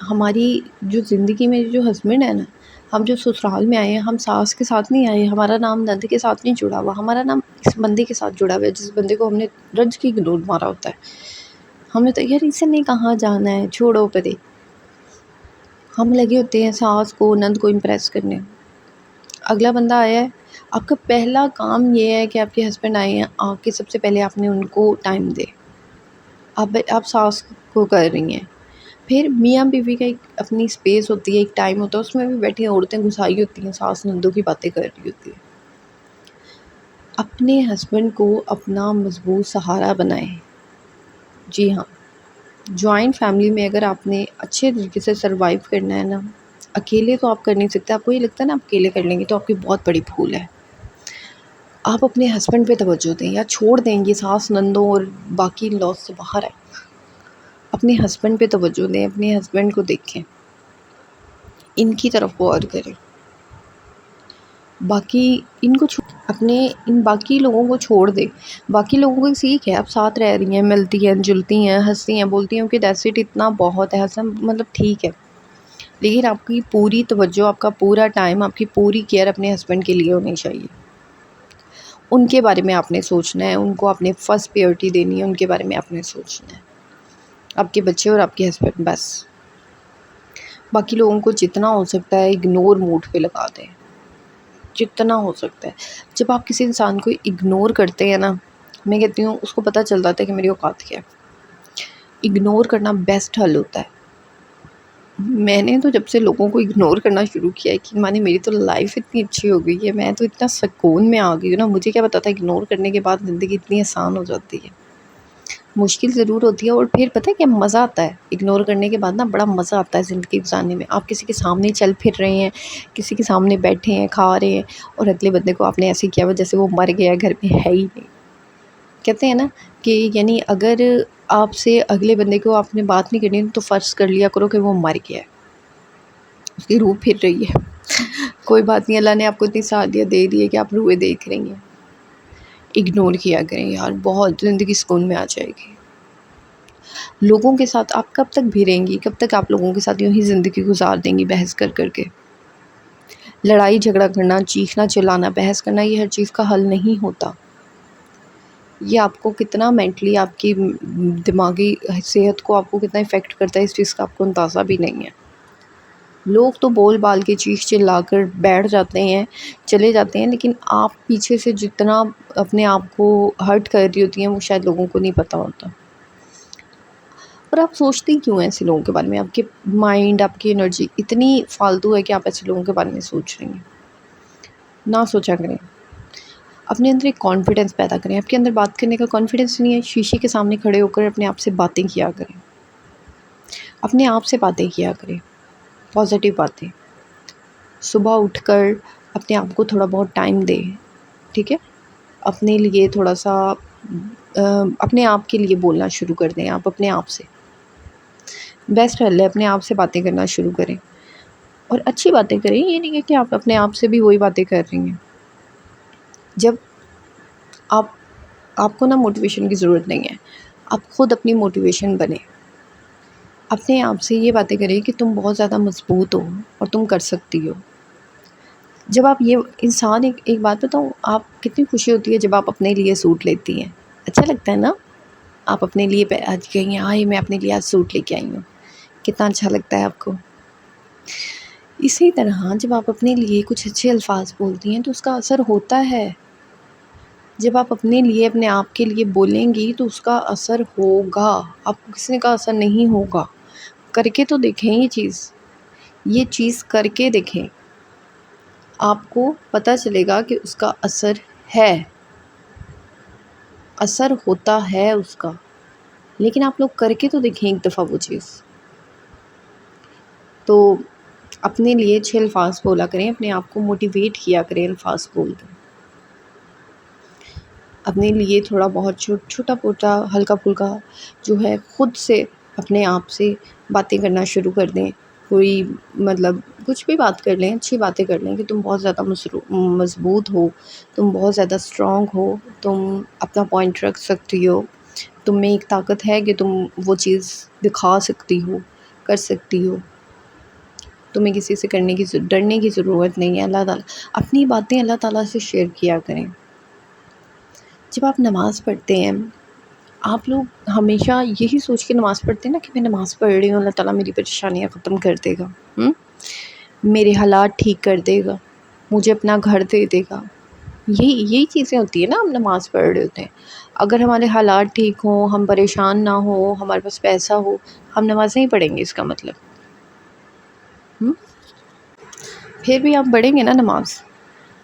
ہماری جو زندگی میں جو ہسبینڈ ہے نا، ہم جو سسرال میں آئے ہیں، ہم ساس کے ساتھ نہیں آئے، ہمارا نام نند کے ساتھ نہیں جڑا ہوا، ہمارا نام اس بندے کے ساتھ جڑا ہوا ہے جس بندے کو ہم نے رج کی گنور مارا ہوتا ہے. ہم نے تو یار اسے نہیں کہاں جانا ہے، چھوڑو پرے. ہم لگے ہوتے ہیں ساس کو نند کو امپریس کرنے. اگلا بندہ آیا ہے، آپ کا پہلا کام یہ ہے کہ آپ کے ہسبینڈ آئے ہیں، آ کے سب سے پہلے آپ نے ان کو ٹائم دے. آپ ساس کو کر رہی ہیں. پھر میاں بیوی کا ایک اپنی اسپیس ہوتی ہے، ایک ٹائم ہوتا ہے، اس میں بھی بیٹھی عورتیں گھسائی ہوتی ہیں، ساس نندوں کی باتیں کر رہی ہوتی ہیں. اپنے ہسبینڈ کو اپنا مضبوط سہارا بنائیں. جی ہاں، جوائنٹ فیملی میں اگر آپ نے اچھے طریقے سے سروائیو کرنا ہے نا، اکیلے تو آپ کر نہیں سکتے. آپ کو یہ لگتا ہے نا آپ اکیلے کر لیں گے تو آپ کی بہت بڑی بھول ہے. آپ اپنے ہسبینڈ پہ توجہ دیں یا چھوڑ دیں یہ ساس نندوں اور باقی لاس سے باہر ہے. اپنے ہسبینڈ پہ توجہ دیں، اپنے ہسبینڈ کو دیکھیں، ان کی طرف غور کریں. باقی ان باقی لوگوں کو چھوڑ دیں. باقی لوگوں کو سیکھ ہے، آپ ساتھ رہ رہی ہیں، ملتی ہیں، جلتی ہیں، ہنستی ہیں، بولتی ہیں کہ دیٹس اٹ، اتنا بہت ہے. ہنسنا مطلب ٹھیک ہے، لیکن آپ کی پوری توجہ، آپ کا پورا ٹائم، آپ کی پوری کیئر اپنے ہسبینڈ کے لیے ہونی چاہیے. ان کے بارے میں آپ نے سوچنا ہے، ان کو آپ نے فرسٹ پریورٹی دینی ہے، ان کے بارے میں آپ نے سوچنا ہے. آپ کے بچے اور آپ کے ہسبینڈ بس. باقی لوگوں کو جتنا ہو سکتا ہے اگنور موڈ پہ لگا دیں، جتنا ہو سکتا ہے. جب آپ کسی انسان کو اگنور کرتے ہیں نا، میں کہتی ہوں اس کو پتہ چل جاتا ہے کہ میری اوقات کیا ہے. اگنور کرنا بیسٹ حل ہوتا ہے. میں نے تو جب سے لوگوں کو اگنور کرنا شروع کیا ہے کہ مانی میری تو لائف اتنی اچھی ہو گئی ہے، میں تو اتنا سکون میں آ گئی ہوں نا. مجھے کیا پتا تھا اگنور کرنے کے بعد زندگی اتنی آسان ہو جاتی ہے. مشکل ضرور ہوتی ہے، اور پھر پتہ ہے کیا مزہ آتا ہے اگنور کرنے کے بعد نا، بڑا مزہ آتا ہے زندگی گزارنے میں. آپ کسی کے سامنے چل پھر رہے ہیں، کسی کے سامنے بیٹھے ہیں، کھا رہے ہیں، اور اگلے بندے کو آپ نے ایسے کیا ہوا جیسے وہ مر گیا ہے، گھر میں ہے ہی نہیں. کہتے ہیں نا کہ یعنی اگر آپ سے اگلے بندے کو آپ نے بات نہیں کرنی تو فرض کر لیا کرو کہ وہ مر گیا ہے، اس کی روح پھر رہی ہے. کوئی بات نہیں، اللہ نے آپ کو اتنی سعادت دے دی ہے کہ آپ روحیں دیکھ رہی ہیں. اگنور کیا کریں یار، بہت زندگی سکون میں آ جائے گی. لوگوں کے ساتھ آپ کب تک بھیڑیں گی؟ کب تک آپ لوگوں کے ساتھ یوں ہی زندگی گزار دیں گی بحث کر کر کے؟ لڑائی جھگڑا کرنا، چیخنا چلانا، بحث کرنا، یہ ہر چیز کا حل نہیں ہوتا. یہ آپ کو کتنا مینٹلی، آپ کی دماغی صحت کو آپ کو کتنا افیکٹ کرتا ہے، اس چیز کا آپ کو اندازہ بھی نہیں ہے. لوگ تو بول بال کے چیخ چلا کر بیٹھ جاتے ہیں، چلے جاتے ہیں، لیکن آپ پیچھے سے جتنا اپنے آپ کو ہرٹ کر رہی ہوتی ہیں وہ شاید لوگوں کو نہیں پتہ ہوتا. اور آپ سوچتی کیوں ہیں ایسے لوگوں کے بارے میں؟ آپ کے مائنڈ، آپ کی انرجی اتنی فالتو ہے کہ آپ ایسے لوگوں کے بارے میں سوچ رہی ہیں. نہ سوچا کریں. اپنے اندر ایک کانفیڈنس پیدا کریں. آپ کے اندر بات کرنے کا کانفیڈنس نہیں ہے، شیشے کے سامنے کھڑے ہو کر اپنے آپ سے باتیں کیا کریں، اپنے آپ سے باتیں کیا کریں، پازیٹیو باتیں. صبح اٹھ کر اپنے آپ کو تھوڑا بہت ٹائم دیں، ٹھیک ہے. اپنے لیے تھوڑا سا اپنے آپ کے لیے بولنا شروع کر دیں. آپ اپنے آپ سے بیسٹ حل ہے، اپنے آپ سے باتیں کرنا شروع کریں اور اچھی باتیں کریں. یہ نہیں ہے کہ آپ اپنے آپ سے بھی وہی باتیں کر رہی ہیں. جب آپ کو نا موٹیویشن کی ضرورت نہیں ہے، آپ خود اپنی موٹیویشن بنیں. اپنے آپ سے یہ باتیں کریں کہ تم بہت زیادہ مضبوط ہو اور تم کر سکتی ہو. جب آپ یہ انسان ایک بات بتاؤں، آپ کتنی خوشی ہوتی ہے جب آپ اپنے لیے سوٹ لیتی ہیں. اچھا لگتا ہے نا؟ آپ اپنے لیے آج کہیں آئے میں اپنے لیے آج سوٹ لے کے آئی ہوں، کتنا اچھا لگتا ہے آپ کو. اسی طرح جب آپ اپنے لیے کچھ اچھے الفاظ بولتی ہیں تو اس کا اثر ہوتا ہے. جب آپ اپنے لیے اپنے آپ کے لیے بولیں گی تو اس کا اثر ہوگا. آپ کو کسی کا اثر نہیں ہوگا. کر کے تو دیکھیں، یہ چیز کر کے دیکھیں، آپ کو پتہ چلے گا کہ اس کا اثر ہے، اثر ہوتا ہے اس کا. لیکن آپ لوگ کر کے تو دیکھیں ایک دفعہ وہ چیز. تو اپنے لیے اچھے الفاظ بولا کریں، اپنے آپ کو موٹیویٹ کیا کریں الفاظ بول کر. اپنے لیے تھوڑا بہت چھوٹا موٹا ہلکا پھلکا جو ہے خود سے اپنے آپ سے باتیں کرنا شروع کر دیں. کوئی مطلب کچھ بھی بات کر لیں، اچھی باتیں کر لیں کہ تم بہت زیادہ مضبوط ہو، تم بہت زیادہ اسٹرانگ ہو، تم اپنا پوائنٹ رکھ سکتی ہو، تم میں ایک طاقت ہے کہ تم وہ چیز دکھا سکتی ہو، کر سکتی ہو. تمہیں کسی سے ڈرنے کی ضرورت نہیں ہے. اللہ تعالیٰ اپنی باتیں اللہ تعالیٰ سے شیئر کیا کریں. جب آپ نماز پڑھتے ہیں، آپ لوگ ہمیشہ یہی سوچ کے نماز پڑھتے ہیں نا کہ میں نماز پڑھ رہی ہوں، اللہ تعالیٰ میری پریشانیاں ختم کر دے گا، میرے حالات ٹھیک کر دے گا، مجھے اپنا گھر دے دے گا. یہی چیزیں ہوتی ہیں نا. ہم نماز پڑھ رہے ہوتے ہیں. اگر ہمارے حالات ٹھیک ہوں، ہم پریشان نہ ہوں، ہمارے پاس پیسہ ہو، ہم نماز نہیں پڑھیں گے. اس کا مطلب پھر بھی آپ پڑھیں گے نا نماز.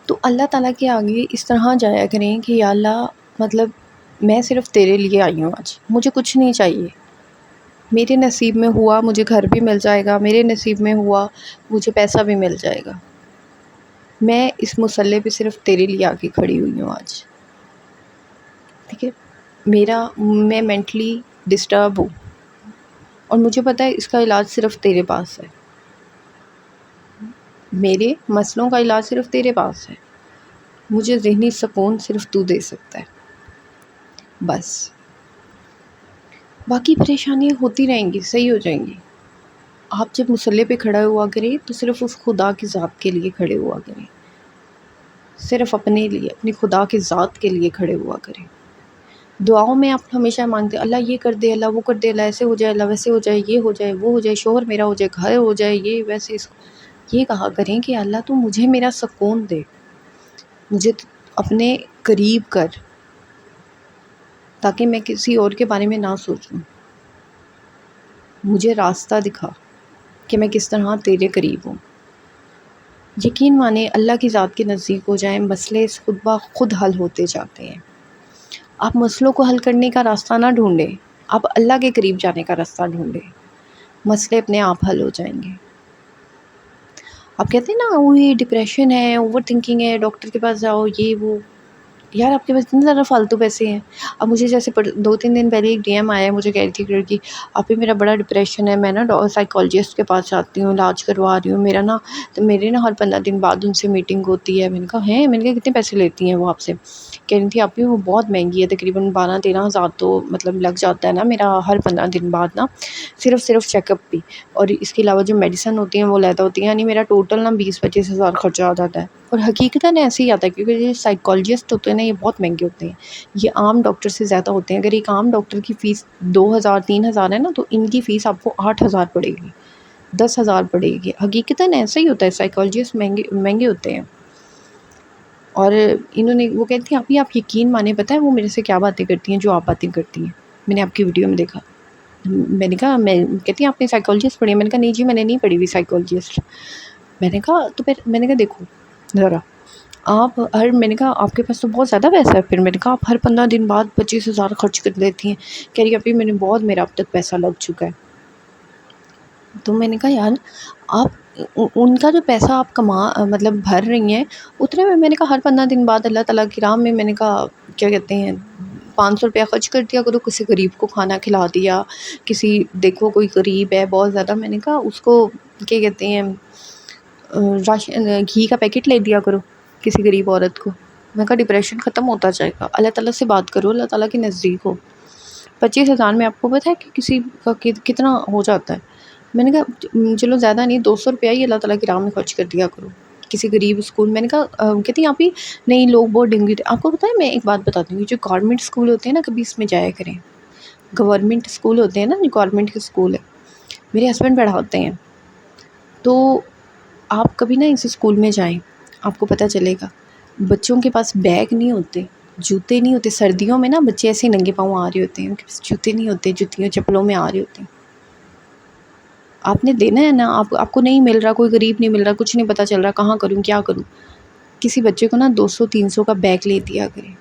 تو اللہ تعالیٰ کے آگے اس طرح جایا کریں کہ یا اللہ، مطلب میں صرف تیرے لیے آئی ہوں آج، مجھے کچھ نہیں چاہیے. میرے نصیب میں ہوا مجھے گھر بھی مل جائے گا، میرے نصیب میں ہوا مجھے پیسہ بھی مل جائے گا. میں اس مصلی پہ صرف تیرے لیے آ کے کھڑی ہوئی ہوں آج، ٹھیک ہے. میں مینٹلی ڈسٹرب ہوں اور مجھے پتہ ہے اس کا علاج صرف تیرے پاس ہے. میرے مسئلوں کا علاج صرف تیرے پاس ہے. مجھے ذہنی سکون صرف تو دے سکتا ہے. بس باقی پریشانیاں ہوتی رہیں گی، صحیح ہو جائیں گی. آپ جب مصلی پہ کھڑا ہوا کریں تو صرف اس خدا کی ذات کے لیے کھڑے ہوا کریں، صرف اپنے لیے، اپنی خدا کی ذات کے لیے کھڑے ہوا کریں. دعاؤں میں آپ ہمیشہ مانگتے اللہ یہ کر دے، اللہ وہ کر دے، اللہ ایسے ہو جائے، اللہ ویسے ہو جائے، یہ ہو جائے، وہ ہو جائے، شوہر میرا ہو جائے، گھر ہو جائے، یہ ویسے. یہ کہا کریں کہ اللہ تو مجھے میرا سکون دے، مجھے اپنے قریب کر، تاکہ میں کسی اور کے بارے میں نہ سوچوں. مجھے راستہ دکھا کہ میں کس طرح تیرے قریب ہوں. یقین مانیں اللہ کی ذات کے نزدیک ہو جائیں، مسئلے خود بخود حل ہوتے جاتے ہیں. آپ مسئلوں کو حل کرنے کا راستہ نہ ڈھونڈیں، آپ اللہ کے قریب جانے کا راستہ ڈھونڈیں. مسئلے اپنے آپ حل ہو جائیں گے. آپ کہتے ہیں نا وہ یہ ڈپریشن ہے، اوور تھنکنگ ہے، ڈاکٹر کے پاس جاؤ، یہ وہ. یار آپ کے پاس اتنے زیادہ فالتو پیسے ہیں. اب مجھے جیسے 2-3 دن پہلے ایک ڈی ایم آیا ہے، مجھے کہہ رہی تھی لڑکی آپ ہی میرا بڑا ڈپریشن ہے، میں نا سائیکالوجسٹ کے پاس جاتی ہوں، علاج کروا رہی ہوں، میرے نا ہر 15 دن بعد ان سے میٹنگ ہوتی ہے. میں نے کہا میں نے کہا کتنے پیسے لیتی ہیں وہ آپ سے؟ کہہ رہی تھی آپ بھی وہ بہت مہنگی ہے، تقریباً 12-13 ہزار تو مطلب لگ جاتا ہے نا میرا ہر 15 دن بعد نا، صرف چیک اپ بھی، اور اس کے علاوہ جو میڈیسن ہوتی ہیں وہ لیتا ہوتی ہیں، یعنی میرا ٹوٹل نا 20-25 ہزار خرچہ آ جاتا ہے. اور حقیقتاً ایسے ہی آتا ہے، کیونکہ یہ سائیکالوجسٹ ہوتے ہیں نا یہ بہت مہنگے ہوتے ہیں، یہ عام ڈاکٹر سے زیادہ ہوتے ہیں. اگر ایک عام ڈاکٹر کی فیس 2,000-3,000 ہے نا، تو ان کی فیس آپ کو 8,000 پڑے گی، 10,000 پڑے گی. حقیقتاً ایسا ہی ہوتا ہے، سائیکالوجسٹ مہنگے ہوتے ہیں. اور انہوں نے وہ کہتی ہیں آپ یقین مانے، پتہ ہے وہ میرے سے کیا باتیں کرتی ہیں جو آپ باتیں کرتی ہیں. میں نے آپ کی ویڈیو میں دیکھا. میں نے کہا کہتی ہیں آپ نے سائیکالوجسٹ پڑھی ہے؟ میں نے کہا نہیں جی میں نے نہیں پڑھی ہوئی سائیکالوجسٹ. میں نے کہا تو پھر میں نے کہا دیکھو ذرا
آپ میں نے کہا آپ کے پاس تو بہت زیادہ پیسہ ہے، پھر میں نے کہا آپ ہر 15 دن بعد 25,000 خرچ کر دیتی ہیں۔ کہہ رہی ابھی میرا اب تک پیسہ لگ چکا ہے۔ تو میں نے کہا یار آپ ان کا جو پیسہ آپ مطلب بھر رہی ہیں، اتنے میں نے کہا ہر 15 دن بعد اللہ تعالیٰ کی راہ میں نے کہا کیا کہتے ہیں 500 روپیہ خرچ کر دیا کرو، کسی غریب کو کھانا کھلا دیا، دیکھو کوئی غریب ہے بہت زیادہ، میں نے کہا اس کو کیا کہتے ہیں راشن گھی کا پیکٹ لے دیا کرو کسی غریب عورت کو۔ میں کہا ڈپریشن ختم ہوتا جائے گا، اللہ تعالیٰ سے بات کرو، اللہ تعالیٰ کے نزدیک ہو۔ 25,000 میں آپ کو پتہ ہے کہ کسی کا کتنا ہو جاتا ہے۔ میں نے کہا چلو زیادہ نہیں، 200 روپیہ ہی اللہ تعالیٰ کی راہ میں خرچ کر دیا کرو کسی غریب اسکول۔ میں نے کہا کہتی ہیں آپ ہی نہیں لوگ بہت ڈنگی آپ کو پتہ ہے میں ایک بات بتاتی ہوں، جو گورنمنٹ اسکول ہوتے ہیں نا کبھی اس میں جایا کریں، گورنمنٹ اسکول ہوتے ہیں نا، جو گورنمنٹ کے اسکول ہے، میرے ہسبینڈ پڑھاتے ہیں، تو آپ کبھی نا اس اسکول میں جائیں، آپ کو پتہ چلے گا بچوں کے پاس بیگ نہیں ہوتے، جوتے نہیں ہوتے۔ سردیوں میں نا بچے ایسے ننگے پاؤں آ رہے ہوتے ہیں، ان کے پاس جوتے نہیں ہوتے، جوتیوں چپلوں میں آ رہے ہوتے ہیں۔ آپ نے دینا ہے نا، آپ کو نہیں مل رہا، کوئی غریب نہیں مل رہا، کچھ نہیں پتہ چل رہا کہاں کروں کیا کروں، کسی بچے کو نا 200-300 کا بیگ لے دیا کریں۔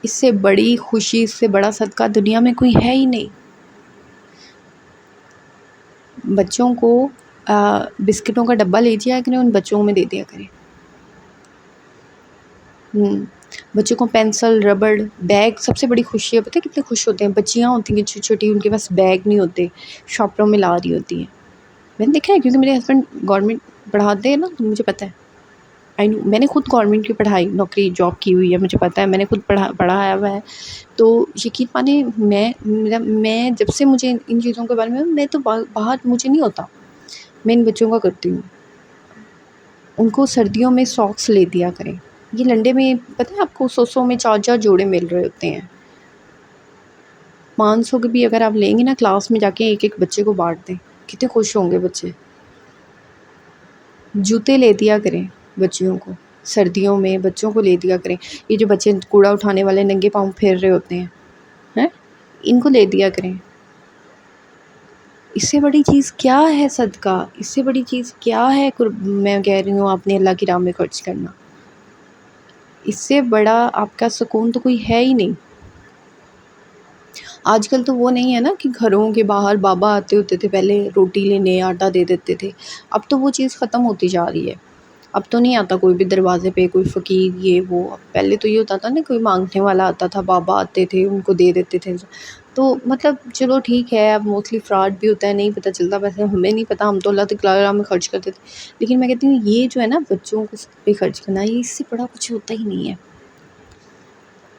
اس سے بڑی خوشی، اس سے بڑا صدقہ دنیا میں کوئی ہے ہی نہیں۔ بچوں کو بسکٹوں کا ڈبہ لے جایا کریں، ان بچوں میں دے دیا کریں۔ بچوں کو پینسل، ربڑ، بیگ، سب سے بڑی خوشی ہے پتہ ہے کتنے خوش ہوتے ہیں، بچیاں ہوتی ہیں چھوٹی چھوٹی، ان کے پاس بیگ نہیں ہوتے، شاپروں میں لا رہی ہوتی ہیں۔ میں نے دیکھا ہے کیونکہ میرے ہسبینڈ گورنمنٹ پڑھاتے ہیں نا، تو مجھے پتہ ہے، میں نے خود گورنمنٹ کی پڑھائی نوکری جاب کی ہوئی ہے، مجھے پتہ ہے، میں نے خود پڑھایا ہوا ہے۔ تو یقین مانیں میں جب سے مجھے ان چیزوں کے بارے میں تو باہر مجھے نہیں ہوتا، میں ان بچوں کا کرتی ہوں۔ ان کو سردیوں میں ساکس لے دیا کریں، یہ لنڈے میں پتہ ہے آپ کو 100 میں 4 جوڑے مل رہے ہوتے ہیں، 500 کے بھی اگر آپ لیں گے نا، کلاس میں جا کے ایک ایک بچے کو بانٹ دیں، کتنے خوش ہوں گے بچے۔ جوتے لے دیا کریں بچیوں کو، سردیوں میں بچوں کو لے دیا کریں، یہ جو بچے کوڑا اٹھانے والے ننگے پاؤں پھر رہے ہوتے ہیں ان کو لے دیا کریں۔ اس سے بڑی چیز کیا ہے صدقہ، اس سے بڑی چیز کیا ہے میں کہہ رہی ہوں آپ نے اللہ کی راہ میں خرچ کرنا، اس سے بڑا آپ کا سکون تو کوئی ہے ہی نہیں۔ آج کل تو وہ نہیں ہے نا کہ گھروں کے باہر بابا آتے ہوتے تھے، پہلے روٹی لینے آٹا دے دیتے تھے، اب تو وہ چیز ختم ہوتی جا رہی ہے۔ اب تو نہیں آتا کوئی بھی دروازے پہ، کوئی فقیر یہ وہ، پہلے تو یہ ہوتا تھا نا کوئی مانگنے والا آتا تھا، بابا آتے تھے ان کو دے دیتے تھے۔ تو مطلب چلو ٹھیک ہے، اب موسٹلی فراڈ بھی ہوتا ہے، نہیں پتہ چلتا، ویسے ہمیں نہیں پتہ، ہم تو اللہ تعالیٰ میں خرچ کرتے تھے، لیکن میں کہتی ہوں یہ جو ہے نا بچوں کو پہ خرچ کرنا، یہ اس سے بڑا کچھ ہوتا ہی نہیں ہے۔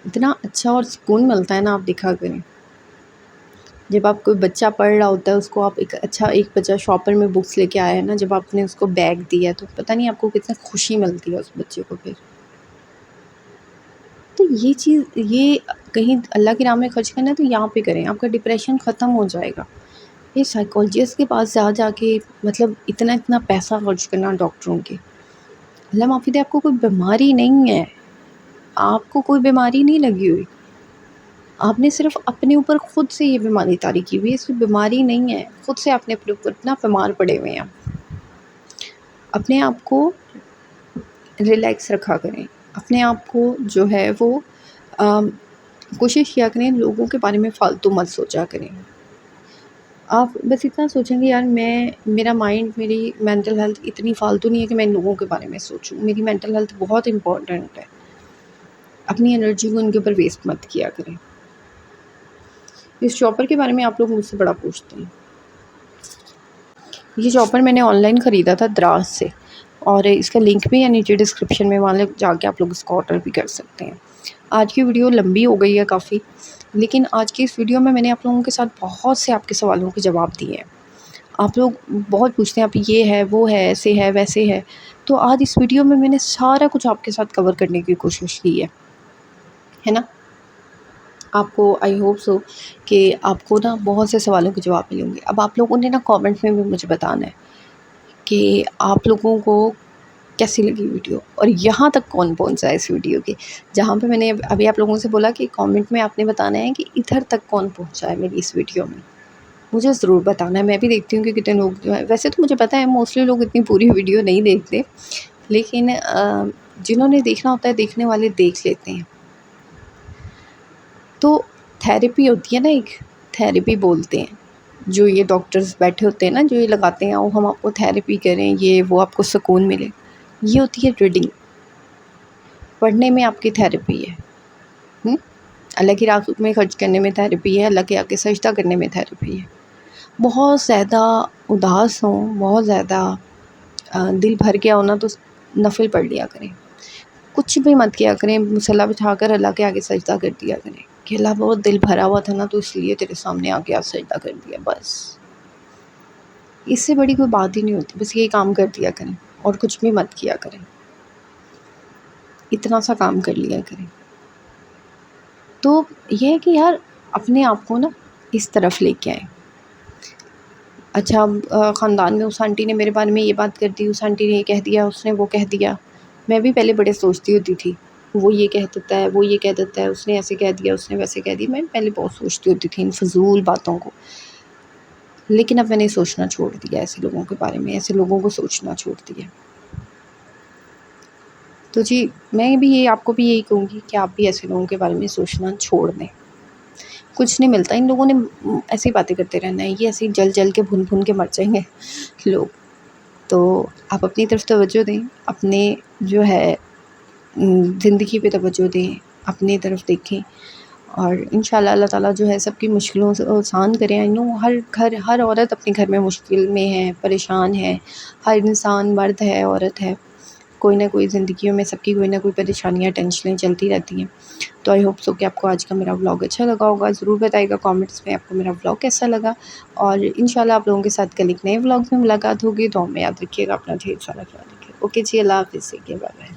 اتنا اچھا اور سکون ملتا ہے نا، آپ دیکھا کریں جب آپ کوئی بچہ پڑھ رہا ہوتا ہے، اس کو آپ ایک بچہ شاپر میں بکس لے کے آیا ہے نا، جب آپ نے اس کو بیگ دیا تو پتہ نہیں آپ کو کتنا خوشی ملتی ہے اس بچے کو پھر۔ تو یہ چیز، یہ کہیں اللہ کی راہ میں خرچ کرنا ہے تو یہاں پہ کریں، آپ کا ڈپریشن ختم ہو جائے گا۔ یہ سائیکالوجسٹ کے پاس جا کے مطلب اتنا پیسہ خرچ کرنا ڈاکٹروں کے، اللہ معافی دے، آپ کو کوئی بیماری نہیں ہے، آپ کو کوئی بیماری نہیں لگی ہوئی، آپ نے صرف اپنے اوپر خود سے یہ بیماری طاری کی ہوئی ہے، اس میں بیماری نہیں ہے، خود سے آپ نے اپنے اوپر اتنا بیمار پڑے ہوئے ہیں۔ اپنے آپ کو ریلیکس رکھا کریں، اپنے آپ کو جو ہے وہ کوشش کیا کریں لوگوں کے بارے میں فالتو مت سوچا کریں۔ آپ بس اتنا سوچیں گے یار میرا مائنڈ، میری مینٹل ہیلتھ اتنی فالتو نہیں ہے کہ میں ان لوگوں کے بارے میں سوچوں، میری مینٹل ہیلتھ بہت امپورٹنٹ ہے، اپنی انرجی کو ان کے اوپر ویسٹ مت کیا کریں۔ اس چاپر کے بارے میں آپ لوگ مجھ سے بڑا پوچھتے ہیں، یہ چاپر میں نے آن لائن خریدا تھا دراز سے، اور اس کا لنک بھی ہے نیچے ڈسکرپشن میں، وہاں جا کے آپ لوگ اس کو آرڈر بھی کر سکتے ہیں۔ آج کی ویڈیو لمبی ہو گئی ہے کافی، لیکن آج کی اس ویڈیو میں نے آپ لوگوں کے ساتھ بہت سے آپ کے سوالوں کے جواب دیے ہیں۔ آپ لوگ بہت پوچھتے ہیں آپ یہ ہے وہ ہے ایسے ہے ویسے ہے، تو آج اس ویڈیو میں نے سارا کچھ آپ کے ساتھ کور کرنے کی کوشش کی ہے نا۔ آپ کو آئی ہوپ سو کہ آپ کو نا بہت سے سوالوں کے جواب ملیں گے۔ اب آپ لوگوں نے نا کامنٹ میں بھی مجھے بتانا ہے کہ آپ لوگوں کو کیسی لگی ویڈیو، اور یہاں تک کون پہنچا ہے اس ویڈیو کے، جہاں پہ میں نے ابھی آپ لوگوں سے بولا کہ کامنٹ میں آپ نے بتانا ہے کہ ادھر تک کون پہنچا ہے میری اس ویڈیو میں، مجھے ضرور بتانا ہے۔ میں بھی دیکھتی ہوں کہ کتنے لوگ جو ہے، ویسے تو مجھے پتہ ہے موسٹلی لوگ اتنی پوری ویڈیو نہیں دیکھتے، لیکن جنہوں نے دیکھنا ہوتا ہے دیکھنے والے دیکھ لیتے ہیں. تو تھیراپی ہوتی ہے نا، ایک تھیراپی بولتے ہیں جو یہ ڈاکٹرز بیٹھے ہوتے ہیں نا، جو یہ لگاتے ہیں او ہم آپ کو تھیراپی کریں، یہ وہ آپ کو سکون ملے. یہ ہوتی ہے ریڈنگ. پڑھنے میں آپ کی تھیراپی ہے. اللہ کی راہ میں خرچ کرنے میں تھیراپی ہے، اللہ کے آگے سجدہ کرنے میں تھیراپی ہے. بہت زیادہ اداس ہوں، بہت زیادہ دل بھر گیا ہونا تو نفل پڑھ لیا کریں. کچھ بھی مت کیا کریں، مصلی بٹھا کر اللہ کے آگے سجدہ کر دیا کریں کہ اللہ بہت دل بھرا ہوا تھا نا تو اس لیے تیرے سامنے آ کے آج سجدہ کر دیا. بس اس سے بڑی کوئی بات ہی نہیں ہوتی. بس یہی کام کر دیا کریں اور کچھ بھی مت کیا کریں، اتنا سا کام کر لیا کریں. تو یہ ہے کہ یار اپنے آپ کو نا اس طرف لے کے آئیں. اچھا خاندان میں اس آنٹی نے میرے بارے میں یہ بات کر دی، اس آنٹی نے یہ کہہ دیا، اس نے وہ کہہ دیا. میں بھی پہلے بڑے سوچتی ہوتی تھی، وہ یہ کہہ دیتا ہے، وہ یہ کہہ دیتا ہے، اس نے ایسے کہہ دیا، اس نے ویسے کہہ دیا. میں پہلے بہت سوچتی ہوتی تھی ان فضول باتوں کو. لیکن اب میں نے سوچنا چھوڑ دیا ایسے لوگوں کے بارے میں، ایسے لوگوں کو سوچنا چھوڑ دیا. تو جی میں بھی یہ آپ کو بھی یہی کہوں گی کہ آپ بھی ایسے لوگوں کے بارے میں سوچنا چھوڑ دیں. کچھ نہیں ملتا. ان لوگوں نے ایسی باتیں کرتے رہنا ہے، یہ ایسے جل جل کے بھن بھن کے مر جائیں گے لوگ. تو آپ اپنی طرف توجہ دیں، اپنے جو ہے زندگی پہ توجہ دیں، اپنی طرف دیکھیں، اور انشاءاللہ اللہ تعالیٰ جو ہے سب کی مشکلوں سے آسان کریں. آئی نو ہر عورت اپنے گھر میں مشکل میں ہے، پریشان ہے. ہر انسان، مرد ہے، عورت ہے، کوئی نہ کوئی زندگیوں میں سب کی کوئی نہ کوئی پریشانیاں، ٹینشنیں چلتی رہتی ہیں. تو آئی ہوپ سو کہ آپ کو آج کا میرا ولاگ اچھا لگا ہوگا. ضرور بتائیے گا کامنٹس میں آپ کو میرا ولاگ کیسا لگا. اور انشاءاللہ آپ لوگوں کے ساتھ کل ایک نئے ولاگ میں ملاقات ہوگی. تو میں یاد رکھیے گا، اپنا ڈھیر سارا خیال رکھیے. اوکے جی، اللہ حافظ. Bye bye.